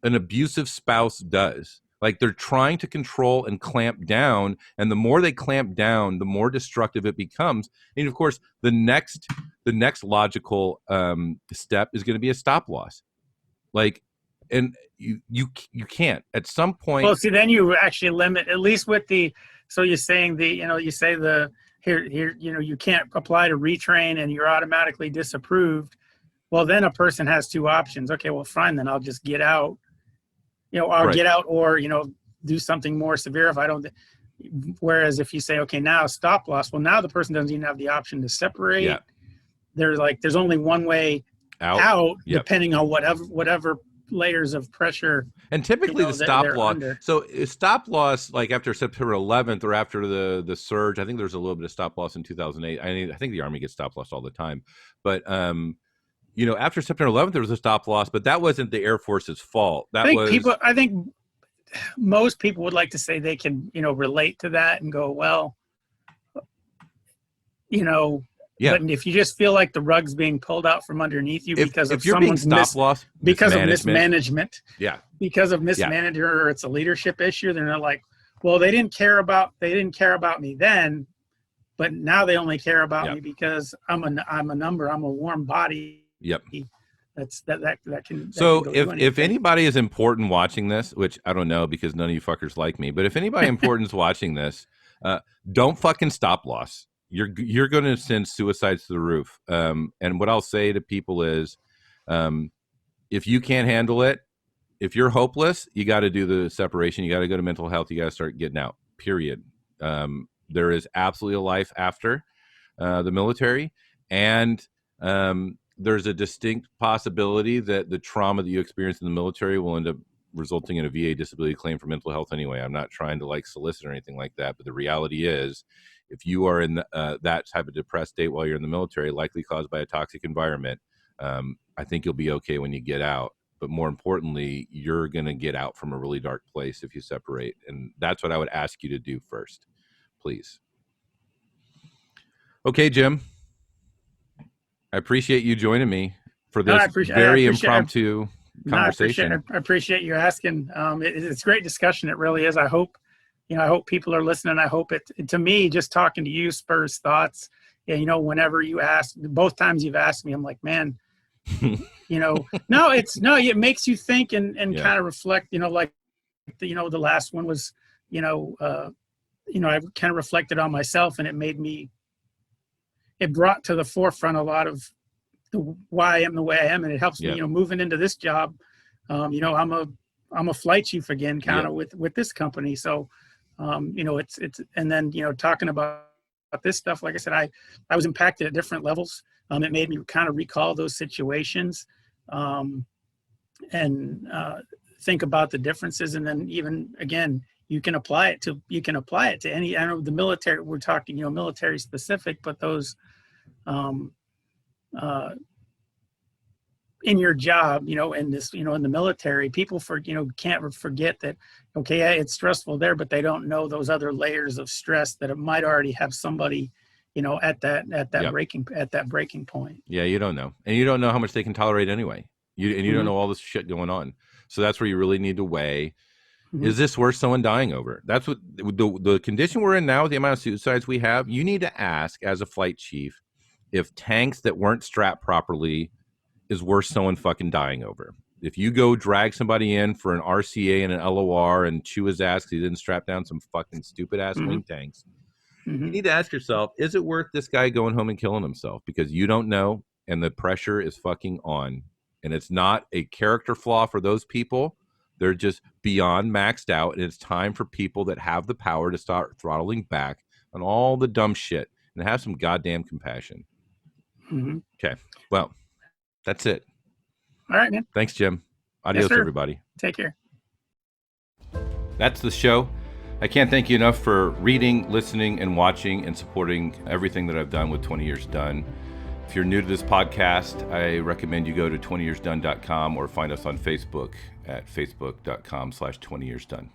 Speaker 4: an abusive spouse does. They're trying to control and clamp down, and the more they clamp down, the more destructive it becomes. And of course, the next logical step is going to be a stop loss. And you can't at some point.
Speaker 5: Well, see, then you actually limit, at least with the. So you're saying you say here you can't apply to retrain, and you're automatically disapproved. Well, then a person has two options. Okay, well, fine, then I'll just get out. I'll get out, or do something more severe if I don't. Whereas if you say, okay, now stop loss, well, now the person doesn't even have the option to separate.
Speaker 4: Yeah.
Speaker 5: There's only one way out
Speaker 4: Yep.
Speaker 5: depending on whatever layers of pressure.
Speaker 4: And typically the stop loss.
Speaker 5: Under.
Speaker 4: So stop loss, after September 11th or after the surge, I think there's a little bit of stop loss in 2008. I think the Army gets stop loss all the time, but after September 11th, there was a stop loss, but that wasn't the Air Force's fault.
Speaker 5: I think most people would like to say they can, relate to that and go, well,
Speaker 4: Yeah.
Speaker 5: But if you just feel like the rug's being pulled out from underneath you because of
Speaker 4: someone's
Speaker 5: loss, because of mismanagement, because of
Speaker 4: mismanagement,
Speaker 5: or it's a leadership issue, they're not like, well, they didn't care about me then, but now they only care about me because I'm a number, I'm a warm body.
Speaker 4: Yep.
Speaker 5: That can.
Speaker 4: So if anybody is important watching this, which I don't know because none of you fuckers like me, but if anybody important is watching this, don't fucking stop loss. You're going to send suicides to the roof. And what I'll say to people is, if you can't handle it, if you're hopeless, you got to do the separation. You got to go to mental health. You got to start getting out. Period. There is absolutely a life after the military, and there's a distinct possibility that the trauma that you experience in the military will end up resulting in a VA disability claim for mental health anyway. I'm not trying to solicit or anything like that, but the reality is, if you are in that type of depressed state while you're in the military, likely caused by a toxic environment, I think you'll be okay when you get out. But more importantly, you're going to get out from a really dark place if you separate. And that's what I would ask you to do first, please. Okay, Jim. I appreciate you joining me for this impromptu conversation.
Speaker 5: I appreciate you asking. It's a great discussion. It really is. I hope people are listening. I hope to me, just talking to you spurs thoughts. Yeah, whenever you ask, both times you've asked me, I'm like, man, it makes you think and kind of reflect, the last one was, I kind of reflected on myself, and it brought to the forefront a lot of why I am the way I am. And it helps me, moving into this job. I'm a flight chief again, kind of with this company. So, it's, and then, talking about this stuff, like I said, I was impacted at different levels. It made me kind of recall those situations, and think about the differences. And then even again, you can apply it to any, I know the military, we're talking, military specific, but those, in your job, in this, in the military, people can't forget that, okay, it's stressful there, but they don't know those other layers of stress that it might already have somebody, at that breaking point.
Speaker 4: Yeah, you don't know. And you don't know how much they can tolerate anyway. You don't know all this shit going on. So that's where you really need to weigh, is this worth someone dying over? That's what the condition we're in now, with the amount of suicides we have, you need to ask as a flight chief if tanks that weren't strapped properly is worth someone fucking dying over. If you go drag somebody in for an RCA and an LOR and chew his ass because he didn't strap down some fucking stupid ass wing tanks, you need to ask yourself, is it worth this guy going home and killing himself? Because you don't know, and the pressure is fucking on. And it's not a character flaw for those people. They're just beyond maxed out, and it's time for people that have the power to start throttling back on all the dumb shit and have some goddamn compassion. Okay, well, that's it.
Speaker 5: All right, man.
Speaker 4: Thanks, Jim. Adios,
Speaker 5: sir.
Speaker 4: everybody.
Speaker 5: Take care.
Speaker 4: That's the show. I can't thank you enough for reading, listening, and watching and supporting everything that I've done with 20 Years Done. If you're new to this podcast, I recommend you go to 20yearsdone.com or find us on Facebook at facebook.com/20yearsdone.